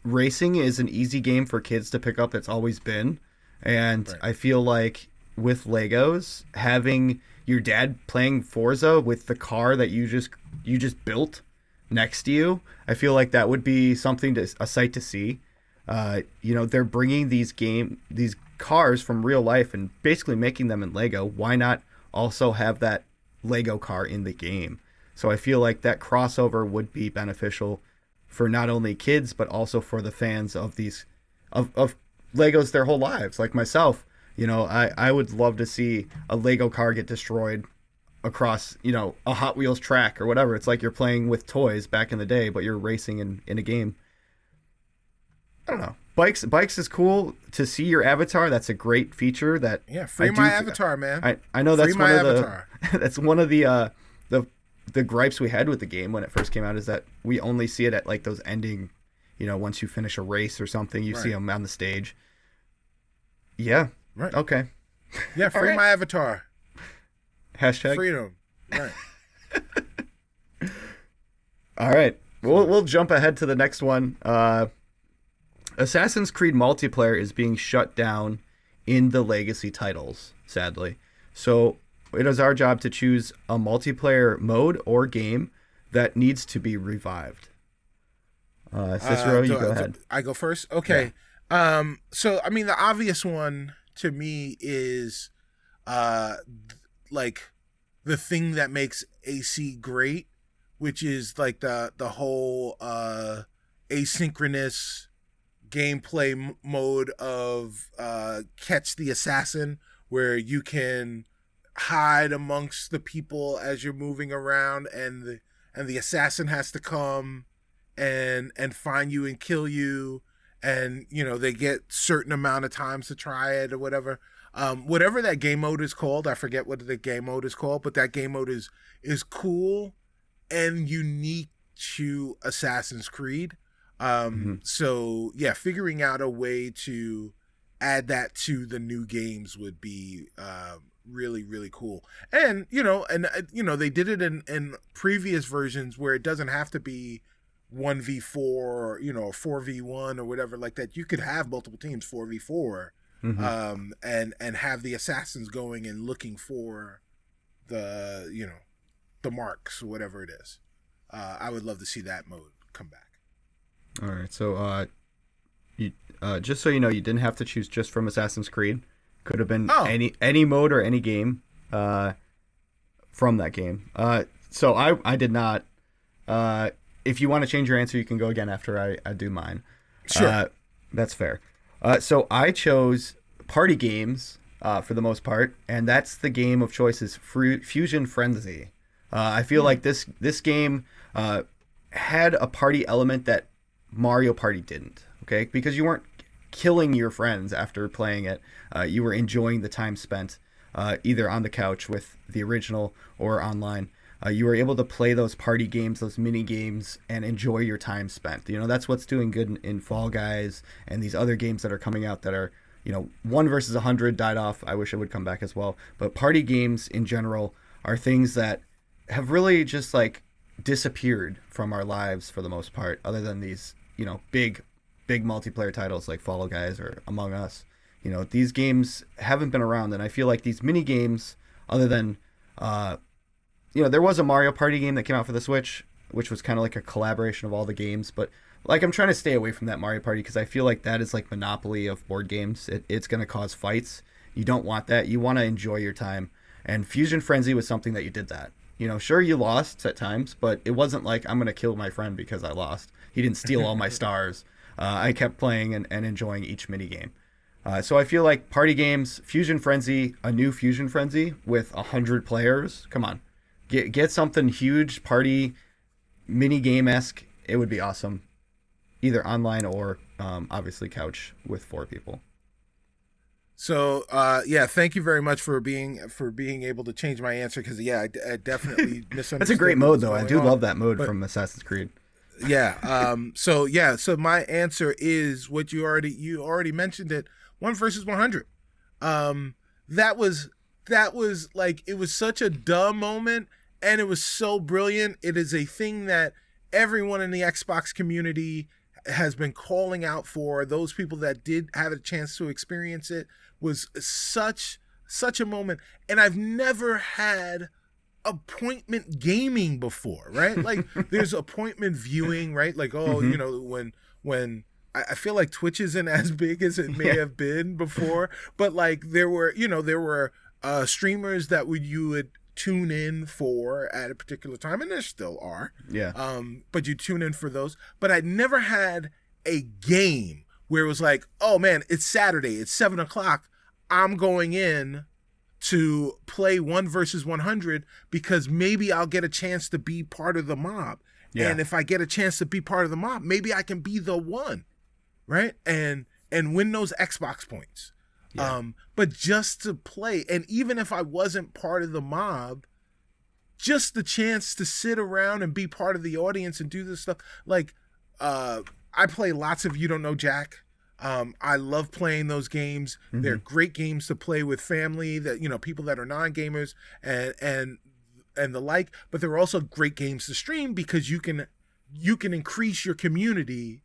racing is an easy game for kids to pick up. That's always been. And right. I feel like with Legos, having your dad playing Forza with the car that you just built next to you, I feel like that would be a sight to see. They're bringing these cars from real life and basically making them in Lego. Why not also have that Lego car in the game? So I feel like that crossover would be beneficial for not only kids but also for the fans of these of Legos their whole lives, like myself. I would love to see a Lego car get destroyed across, a Hot Wheels track or whatever. It's like you're playing with toys back in the day, but you're racing in a game. I don't know. Bikes is cool to see your avatar. That's a great feature. Free my avatar, man. I know that's one of that's one of the gripes we had with the game when it first came out, is that we only see it at like those ending, once you finish a race or something, you see them on the stage. Yeah. Right. Okay. Yeah, free my avatar. Hashtag freedom. Right. All right. We'll jump ahead to the next one. Assassin's Creed multiplayer is being shut down in the legacy titles, sadly. So it is our job to choose a multiplayer mode or game that needs to be revived. Cicero, you go ahead. I go first? Okay. Yeah. So, the obvious one to me is like the thing that makes AC great, which is like the whole asynchronous gameplay mode of catch the assassin, where you can hide amongst the people as you're moving around, and the assassin has to come and find you and kill you, and they get certain amount of times to try it or whatever. Whatever that game mode is called, I forget what the game mode is called, but that game mode is cool and unique to Assassin's Creed. So yeah, figuring out a way to add that to the new games would be really, really cool. And they did it in previous versions where it doesn't have to be 1v4 or 4v1 or whatever like that. You could have multiple teams 4v4, and have the assassins going and looking for the the marks or whatever it is. I would love to see that mode come back. All right, so you just so you know, you didn't have to choose just from Assassin's Creed. Could have been any mode or any game from that game. So I did not. If you want to change your answer, you can go again after I do mine. Sure. That's fair. So I chose party games for the most part, and that's the game of choice is Fusion Frenzy. I feel like this game had a party element that Mario Party didn't, okay? Because you weren't killing your friends after playing it. You were enjoying the time spent either on the couch with the original or online. You were able to play those party games, those mini games, and enjoy your time spent. That's what's doing good in Fall Guys and these other games that are coming out that are, 1 versus 100 died off. I wish it would come back as well. But party games in general are things that have really just like disappeared from our lives for the most part, other than these, big multiplayer titles like Fall Guys or Among Us. These games haven't been around, and I feel like these mini games, other than there was a Mario Party game that came out for the Switch, which was kind of like a collaboration of all the games, but like I'm trying to stay away from that Mario Party because I feel like that is like Monopoly of board games. It's going to cause fights. You don't want that. You want to enjoy your time. And Fusion Frenzy was something that you did that. Sure, you lost at times, but it wasn't like I'm going to kill my friend because I lost. He didn't steal all my stars. I kept playing and enjoying each mini game. So I feel like party games, Fusion Frenzy, a new Fusion Frenzy with 100 players. Come on. Get something huge, party, mini game-esque. It would be awesome. Either online or obviously couch with 4 people. So yeah, thank you very much for being able to change my answer, because I definitely misunderstood. That's a great mode though. I do love that mode from Assassin's Creed. Yeah. So my answer is what you already mentioned it. 1 versus 100. That was like, it was such a dumb moment, and it was so brilliant. It is a thing that everyone in the Xbox community has been calling out for. Those people that did have a chance to experience it was such a moment. And I've never had appointment gaming before, right? Like there's appointment viewing, right? Like, when I feel like Twitch isn't as big as it may have been before, but like there were streamers that you would tune in for at a particular time, and there still are. Yeah. But you tune in for those. But I'd never had a game where it was like, oh man, it's Saturday, it's 7:00. I'm going in to play 1 versus 100 because maybe I'll get a chance to be part of the mob. Yeah. And if I get a chance to be part of the mob, maybe I can be the one, right? And win those Xbox points. Yeah. But just to play, and even if I wasn't part of the mob, just the chance to sit around and be part of the audience and do this stuff. Like, I play lots of You Don't Know Jack. I love playing those games. Mm-hmm. They're great games to play with family, that people that are non-gamers and the like. But they're also great games to stream because you can increase your community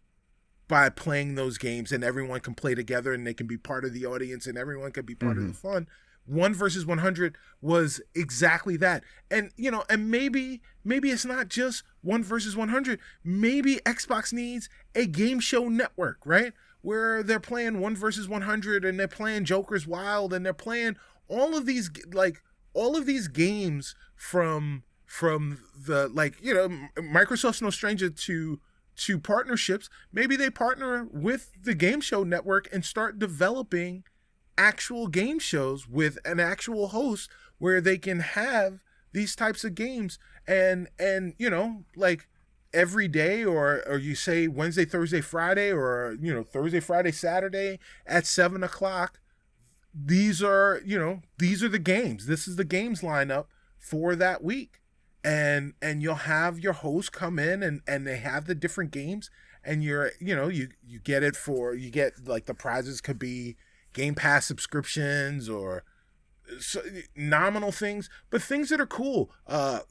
by playing those games, and everyone can play together, and they can be part of the audience, and everyone can be part of the fun. 1 versus 100 was exactly that. And and maybe it's not just 1 versus 100. Maybe Xbox needs a game show network, right? where they're playing 1 versus 100 and they're playing Joker's Wild and they're playing all of these games from the, like, you know, Microsoft's no stranger to partnerships. Maybe they partner with the game show network and start developing actual game shows with an actual host where they can have these types of games and you know, like every day, or you say Wednesday, Thursday, Friday, or, you know, Thursday, Friday, Saturday at 7:00. These are the games. This is the games lineup for that week. And you'll have your host come in and they have the different games, and you get like the prizes could be Game Pass subscriptions or nominal things, but things that are cool.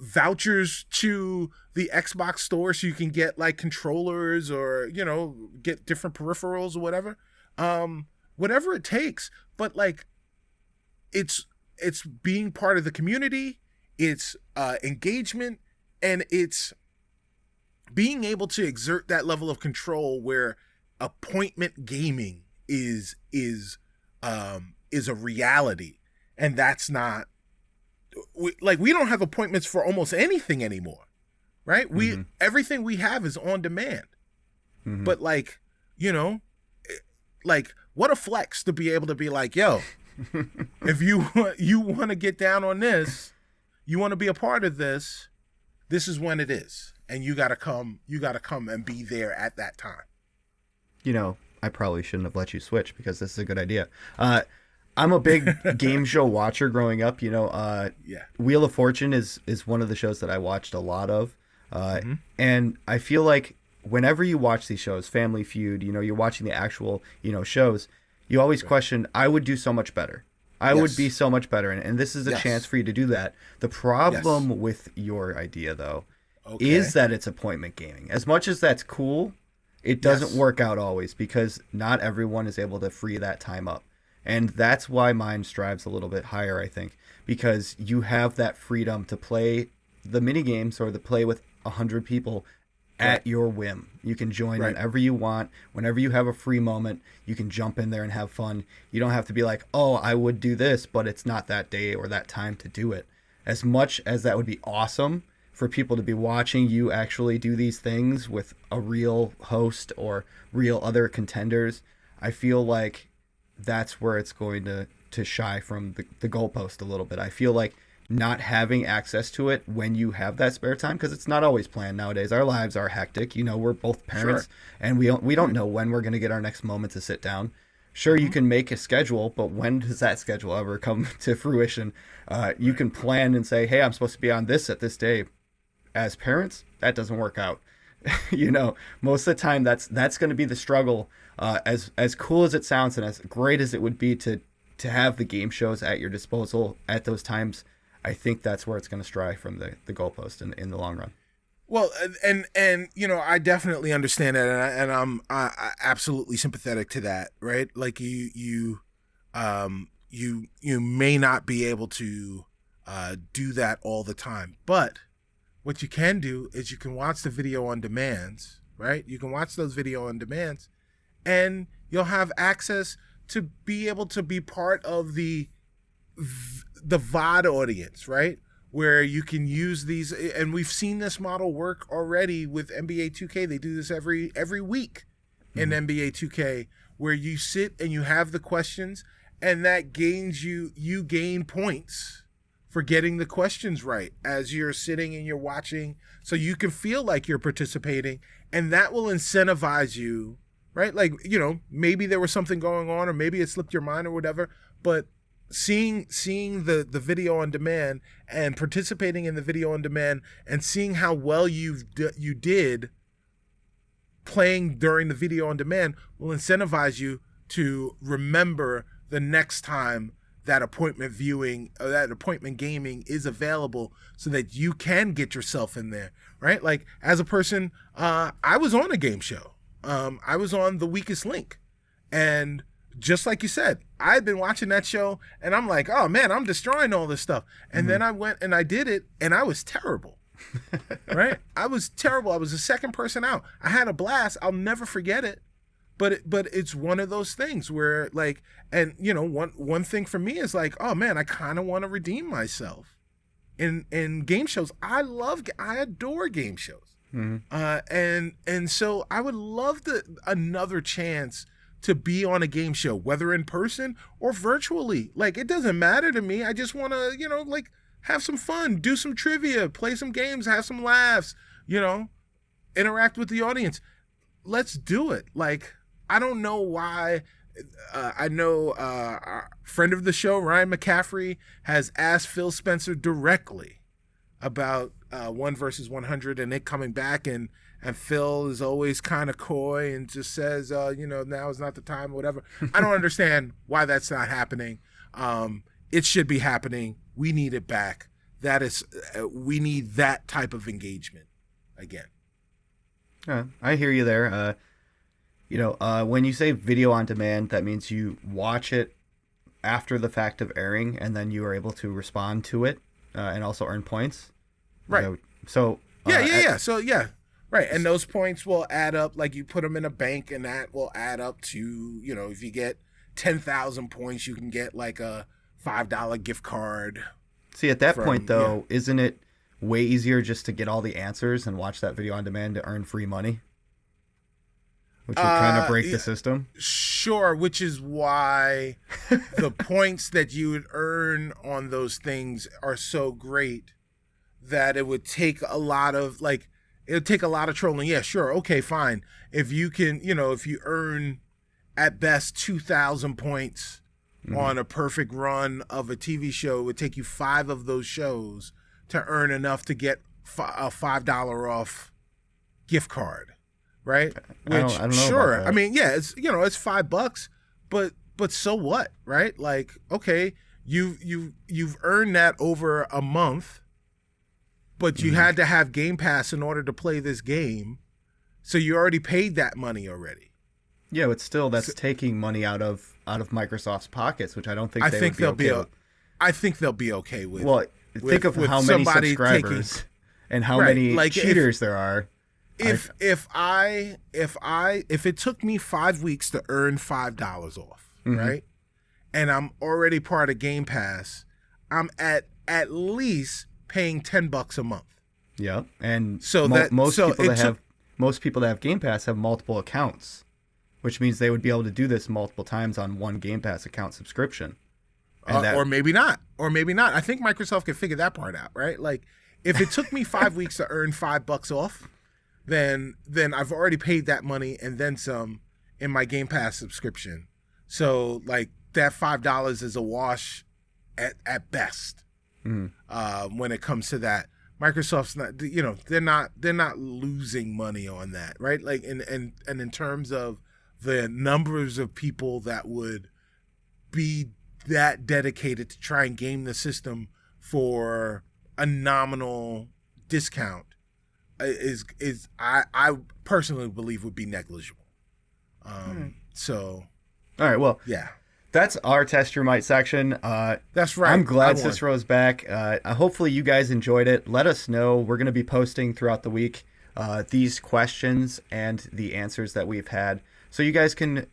Vouchers to the Xbox store so you can get like controllers or, you know, get different peripherals or whatever. Whatever it takes. But like it's being part of the community, it's engagement, and it's being able to exert that level of control where appointment gaming is a reality. And that's not, we don't have appointments for almost anything anymore, right? Everything we have is on demand. But like, you know, like what a flex to be able to be like, yo, if you want to get down on this, you want to be a part of this, this is when it is. And you got to come and be there at that time. You know, I probably shouldn't have let you switch because this is a good idea. I'm a big game show watcher growing up. You know, Wheel of Fortune is one of the shows that I watched a lot of. And I feel like whenever you watch these shows, Family Feud, you know, you're watching the actual, you know, shows, you always question, I would do so much better. I would be so much better. And this is a chance for you to do that. The problem with your idea, though, is that it's appointment gaming. As much as that's cool, it doesn't work out always because not everyone is able to free that time up. And that's why mine strives a little bit higher, I think, because you have that freedom to play the mini games or to play with 100 people at your whim. You can join whenever you want. Whenever you have a free moment, you can jump in there and have fun. You don't have to be like, oh, I would do this, but it's not that day or that time to do it. As much as that would be awesome for people to be watching you actually do these things with a real host or real other contenders, I feel like that's where it's going to shy from the goalpost a little bit. I feel like not having access to it when you have that spare time, because it's not always planned nowadays. Our lives are hectic. You know, we're both parents, and we don't know when we're going to get our next moment to sit down. Sure, you can make a schedule, but when does that schedule ever come to fruition? You can plan and say, hey, I'm supposed to be on this at this day. As parents, that doesn't work out. You know, most of the time that's going to be the struggle. As cool as it sounds and as great as it would be to have the game shows at your disposal at those times, I think that's where it's going to stray from the goalpost in the long run. Well, and you know, I definitely understand that, and I'm absolutely sympathetic to that, right? Like you may not be able to do that all the time, but what you can do is you can watch the video on demands, right? You can watch those video on demands, and you'll have access to be able to be part of the VOD audience, right? Where you can use these, and we've seen this model work already with NBA 2K. They do this every week in NBA 2K, where you sit and you have the questions, and that gains you gain points for getting the questions right as you're sitting and you're watching, so you can feel like you're participating, and that will incentivize you, right? Like, you know, maybe there was something going on, or maybe it slipped your mind or whatever, but seeing the video on demand and participating in the video on demand and seeing how well you did playing during the video on demand will incentivize you to remember the next time that appointment viewing or that appointment gaming is available, so that you can get yourself in there, right? Like, as a person, I was on a game show. I was on The Weakest Link, and just like you said, I had been watching that show, and I'm like, oh man, I'm destroying all this stuff. And then I went and I did it, and I was terrible. Right? I was terrible. I was the second person out. I had a blast. I'll never forget it. but it's one of those things where like, and you know, one thing for me is like, oh man, I kind of want to redeem myself in game shows. I adore game shows. And so I would love another chance to be on a game show, whether in person or virtually. Like, it doesn't matter to me. I just want to, you know, like, have some fun, do some trivia, play some games, have some laughs, you know, interact with the audience. Let's do it. Like, I don't know why. I know our friend of the show, Ryan McCaffrey, has asked Phil Spencer directly about 1 versus 100 and it coming back, and Phil is always kind of coy and just says, you know, now is not the time, whatever. I don't understand why that's not happening. It should be happening. We need it back. That is, we need that type of engagement again. I hear you there. You know, when you say video on demand, that means you watch it after the fact of airing, and then you are able to respond to it and also earn points. Right. You know, so So right, and those points will add up. Like, you put them in a bank, and that will add up to, you know, if you get 10,000 points, you can get like a $5 gift card. See, at that point, though, isn't it way easier just to get all the answers and watch that video on demand to earn free money? Which would kind of break the system. Sure, which is why the points that you would earn on those things are so great that it would take a lot of, like, it would take a lot of trolling. Yeah, sure, okay, fine. If you can, you know, if you earn at best 2,000 points on a perfect run of a TV show, it would take you 5 of those shows to earn enough to get a $5 off gift card. Right? Which, I don't know sure. about that. I mean, yeah, it's, you know, it's $5, but so what, right? Like, okay, you've earned that over a month, but you had to have Game Pass in order to play this game, so you already paid that money already. Yeah, but still, that's taking money out of Microsoft's pockets, which I don't think they would be okay with. I think they'll be okay with. Well, think of how many subscribers and how many cheaters there are. If it took me 5 weeks to earn $5 off, right, and I'm already part of Game Pass, I'm at least paying $10 a month. Yeah, and so most people that have Game Pass have multiple accounts, which means they would be able to do this multiple times on one Game Pass account subscription. Or maybe not. I think Microsoft can figure that part out, right? Like, if it took me 5 weeks to earn $5 off, then I've already paid that money and then some in my Game Pass subscription. So, like, that $5 is a wash at best when it comes to that. Microsoft's not, you know, they're not losing money on that, right? Like, and in terms of the numbers of people that would be that dedicated to try and game the system for a nominal discount, I personally believe would be negligible. So, all right, well, yeah, that's our Test Your Might section. That's right. I'm glad Cicero's back. Hopefully you guys enjoyed it. Let us know. We're going to be posting throughout the week these questions and the answers that we've had, so you guys can,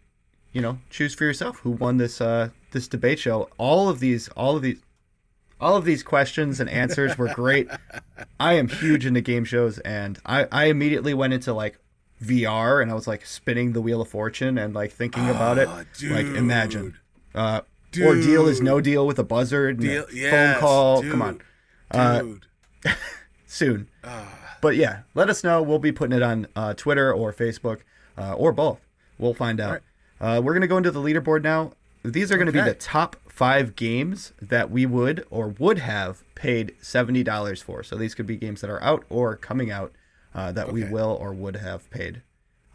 you know, choose for yourself who won this this debate show. All of these questions and answers were great. I am huge into game shows, and I immediately went into like VR, and I was like spinning the Wheel of Fortune and like thinking about it. Dude. Like, imagine. Ordeal is no deal with a buzzard and phone call. Dude. Come on. Soon. But yeah, let us know. We'll be putting it on Twitter or Facebook or both. We'll find out. Right. We're going to go into the leaderboard now. These are going to be the top 5 games that we would have paid $70 for. So these could be games that are out or coming out that we will or would have paid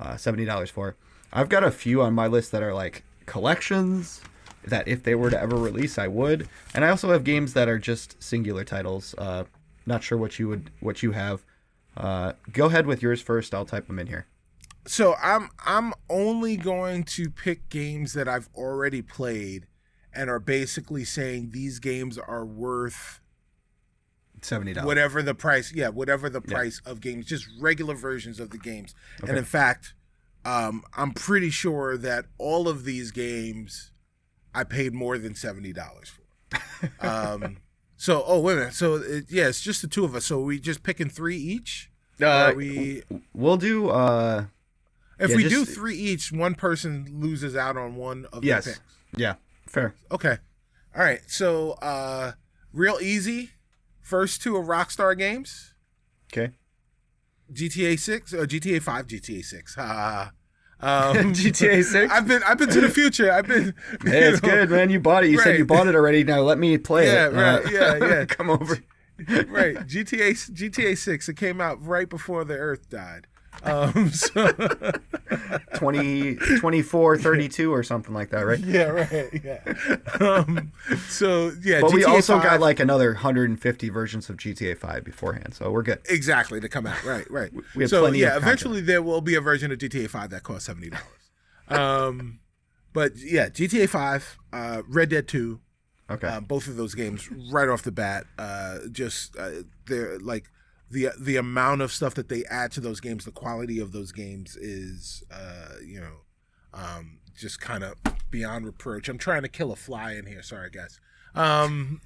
$70 for. I've got a few on my list that are like collections that if they were to ever release, I would. And I also have games that are just singular titles. Not sure what you have. Go ahead with yours first. I'll type them in here. So I'm only going to pick games that I've already played and are basically saying these games are worth $70. Whatever the price, price of games, just regular versions of the games. Okay. And in fact, I'm pretty sure that all of these games I paid more than $70 for. So, oh, wait a minute. So, it's just the two of us. So, are we just picking 3 each? Or are we... We'll do... if we do 3 each, one person loses out on one of the picks. Yeah, fair. Okay. All right. So, real easy. First 2 are Rockstar games. Okay. GTA 6 or GTA 5, GTA 6. GTA 6. I've been to the future. Hey, it's good, man. You bought it. You said you bought it already. Now let me play it. Right. Yeah. Come over. Right. GTA 6. It came out right before the Earth died. 2432 or something like that, right? Yeah, right. Yeah. So yeah, but GTA we also 5, got like another 150 versions of GTA 5 beforehand, so we're good. Exactly, to come out. Right. We have plenty of eventually content. there will be a version of GTA 5 that costs $70. But yeah, GTA 5, Red Dead 2. Okay. Both of those games right off the bat, they're like the amount of stuff that they add to those games, the quality of those games is just kind of beyond reproach. I'm trying to kill a fly in here. Sorry, guys. And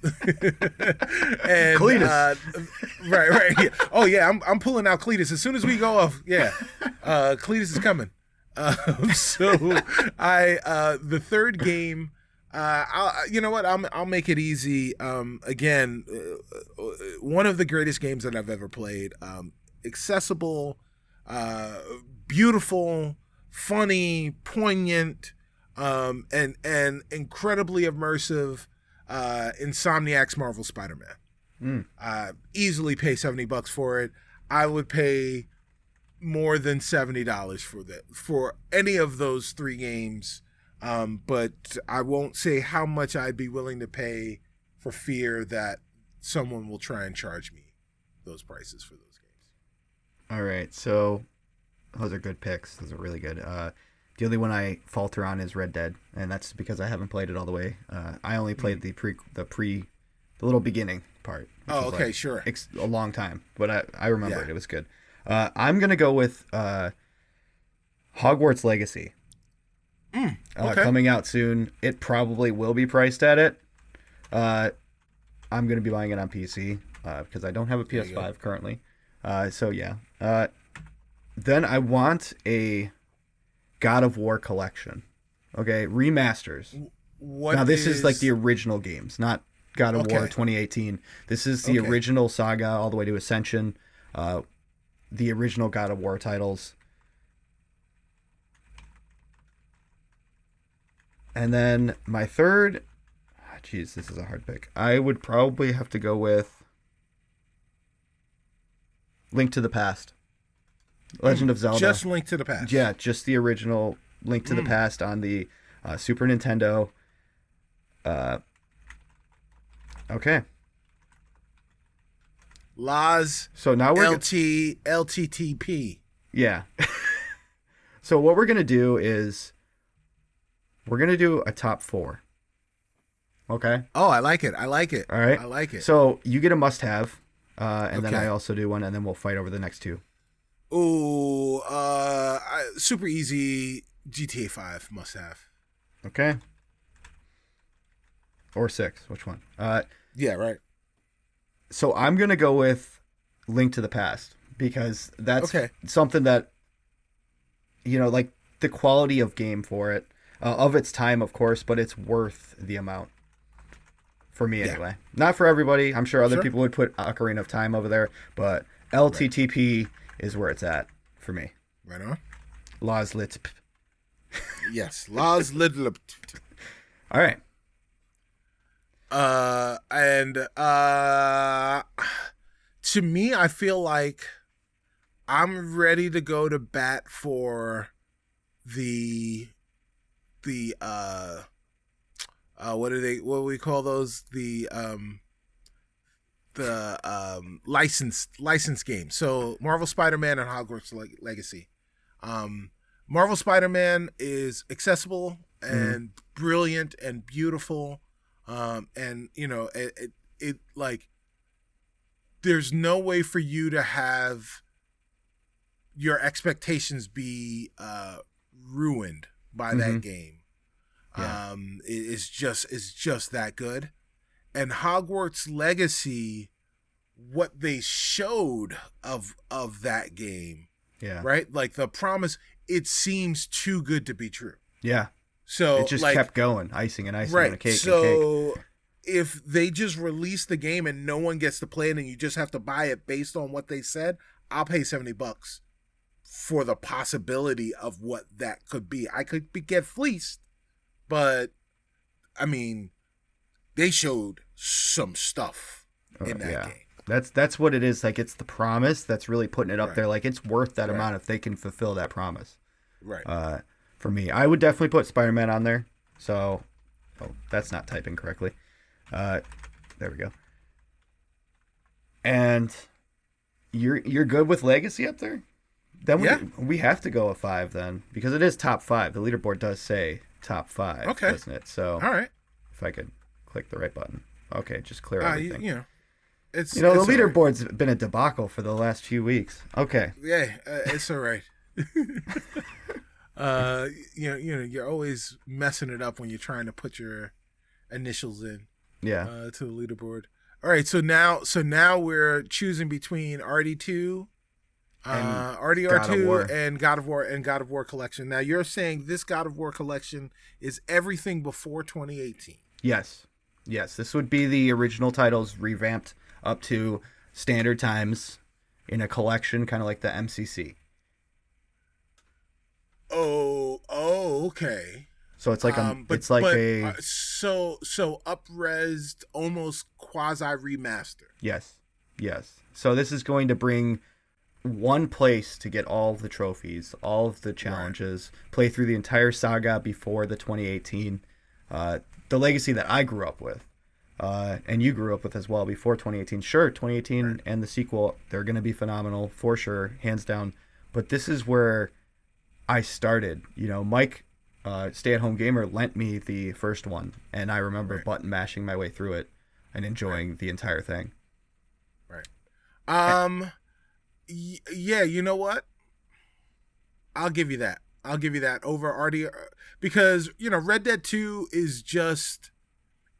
Cletus. Right. Yeah. Oh yeah, I'm pulling out Cletus as soon as we go off. Yeah, Cletus is coming. So the third game. You know what? I'll make it easy. Again, one of the greatest games that I've ever played. Accessible, beautiful, funny, poignant, and incredibly immersive. Insomniac's Marvel Spider-Man. Easily pay $70 for it. I would pay more than $70 for any of those 3 games. But I won't say how much I'd be willing to pay for fear that someone will try and charge me those prices for those games. All right, so those are good picks. Those are really good. The only one I falter on is Red Dead, and that's because I haven't played it all the way. I only played the little beginning part. Oh, okay, sure. A long time, but I remember it. It was good. I'm gonna go with Hogwarts Legacy. Okay. Coming out soon. It probably will be priced at it. I'm going to be buying it on PC because I don't have a PS5 currently. So yeah. Then I want a God of War collection. Okay, remasters. This is like the original games, not God of War 2018. This is the original saga all the way to Ascension. The original God of War titles. And then my third, this is a hard pick. I would probably have to go with Link to the Past. Legend of Zelda. Just Link to the Past. Yeah, just the original Link to the Past on the Super Nintendo. Okay. Laz. So now we're LTTP. Yeah. So what we're going to do is we're going to do a top 4. Okay? Oh, I like it. All right. I like it. So you get a must-have, and then I also do one, and then we'll fight over the next 2. Ooh, super easy GTA 5 must-have. Okay. Or 6. Which one? Yeah, right. So I'm going to go with Link to the Past, because that's something that, like the quality of game for it, of its time, of course, but it's worth the amount. For me, anyway. Not for everybody. I'm sure other people would put Ocarina of Time over there, but LTTP is where it's at for me. Right on. Laz Lit. Yes, Laz Lit. All right. To me, I feel like I'm ready to go to bat for the what do we call those? The licensed games. So Marvel Spider-Man and Hogwarts Legacy. Marvel Spider-Man is accessible and brilliant and beautiful. And it like there's no way for you to have your expectations be ruined by that game. Yeah. It's just that good. And Hogwarts Legacy, what they showed of that game, right? Like the promise, it seems too good to be true. Yeah. So it just kept going, icing and icing on a cake. So if they just release the game and no one gets to play it and you just have to buy it based on what they said, I'll pay $70 for the possibility of what that could be. I could get fleeced, but I mean, they showed some stuff in that game. That's what it is. Like, it's the promise that's really putting it up there. Like, it's worth that amount if they can fulfill that promise. Right. For me, I would definitely put Spider-Man on there. So, that's not typing correctly. There we go. And you're good with Legacy up there? Then we have to go a 5 then, because it is top 5. The leaderboard does say top 5, doesn't it? So, all right. If I could click the right button. Okay, just clear everything. It's the leaderboard's been a debacle for the last few weeks. Okay. Yeah, it's all right. You're always messing it up when you're trying to put your initials in. Yeah. To the leaderboard. All right, so now we're choosing between RD2, RDR2, and God of War Collection. Now you're saying this God of War Collection is everything before 2018. Yes. This would be the original titles revamped up to standard times in a collection, kind of like the MCC. Oh, okay. So it's like so up-resed, almost quasi remaster. Yes. So this is going to bring one place to get all of the trophies, all of the challenges, play through the entire saga before the 2018, the Legacy that I grew up with, and you grew up with as well before 2018. Sure, 2018 and the sequel, they're going to be phenomenal for sure, hands down. But this is where I started. Mike, Stay-at-Home Gamer, lent me the first one, and I remember button mashing my way through it and enjoying the entire thing. Right. Yeah, you know what? I'll give you that. Over RD, because Red Dead 2 is just,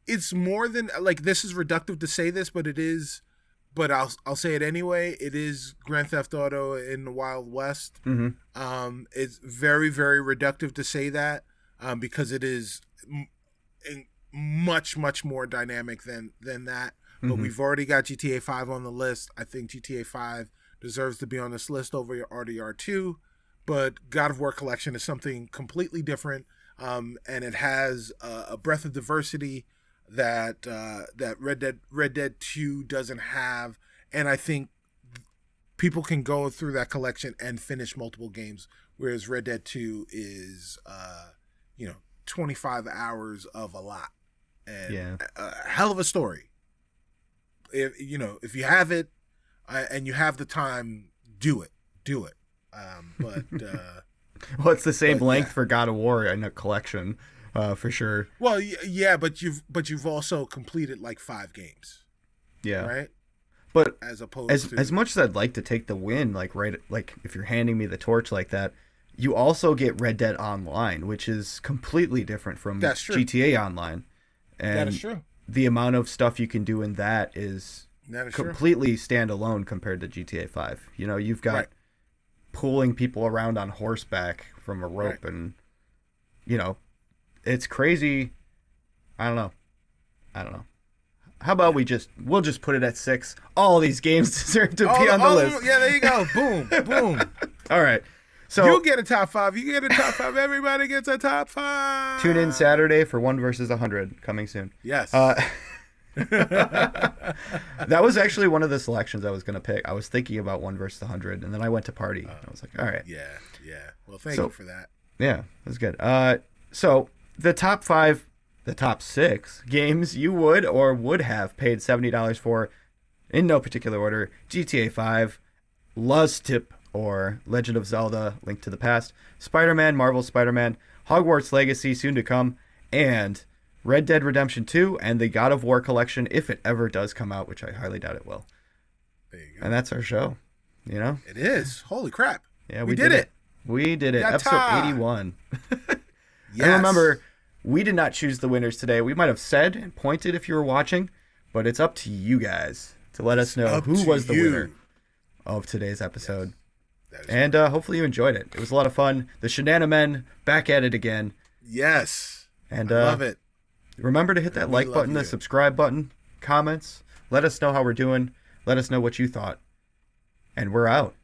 it's more than, like, this is reductive to say this, but it is, but I'll say it anyway. It is Grand Theft Auto in the Wild West. Mm-hmm. It's very, very reductive to say that, because it is much, much more dynamic than that. But we've already got GTA 5 on the list. I think GTA 5 deserves to be on this list over RDR2. But God of War Collection is something completely different, and it has a breadth of diversity that Red Dead 2 doesn't have. And I think people can go through that collection and finish multiple games, whereas Red Dead 2 is 25 hours of a lot, and a hell of a story. If you have it and you have the time, do it. But well, it's the same length for God of War in a collection, for sure. Well, yeah, but you've also completed like 5 games. Yeah. Right. But as opposed as much as I'd like to take the win, like if you're handing me the torch like that, you also get Red Dead Online, which is completely different from GTA Online. And that is true. The amount of stuff you can do in that is completely standalone compared to GTA 5. You've got pulling people around on horseback from a rope, and it's crazy. I don't know. How about we'll just put it at 6? All these games deserve to be on the list. Yeah, there you go. Boom, boom. All right. So you get a top 5. You get a top 5. Everybody gets a top 5. Tune in Saturday for 1 versus 100 coming soon. Yes. That was actually one of the selections I was going to pick. I was thinking about 1 versus 100, and then I went to party. And I was like, all right. Yeah. Well, thank you for that. Yeah, that's good. So the top 5, the top 6 games you would or would have paid $70 for, in no particular order: GTA 5, Tip or Legend of Zelda: Link to the Past, Spider-Man, Marvel's Spider-Man, Hogwarts Legacy soon to come, and Red Dead Redemption 2 and the God of War Collection, if it ever does come out, which I highly doubt it will. There you go. And that's our show, It is. Holy crap. Yeah, we did it. We did it. Yatta! Episode 81. Yes. And remember, we did not choose the winners today. We might have said and pointed if you were watching, but it's up to you guys to let us know who was the winner of today's episode. Yes. And hopefully you enjoyed it. It was a lot of fun. The Shenana Men back at it again. Yes. And I love it. Remember to hit that like button, the subscribe button, comments. Let us know how we're doing. Let us know what you thought. And we're out.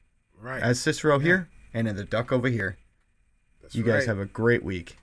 Right. As Cicero here and in the duck over here. That's you guys have a great week.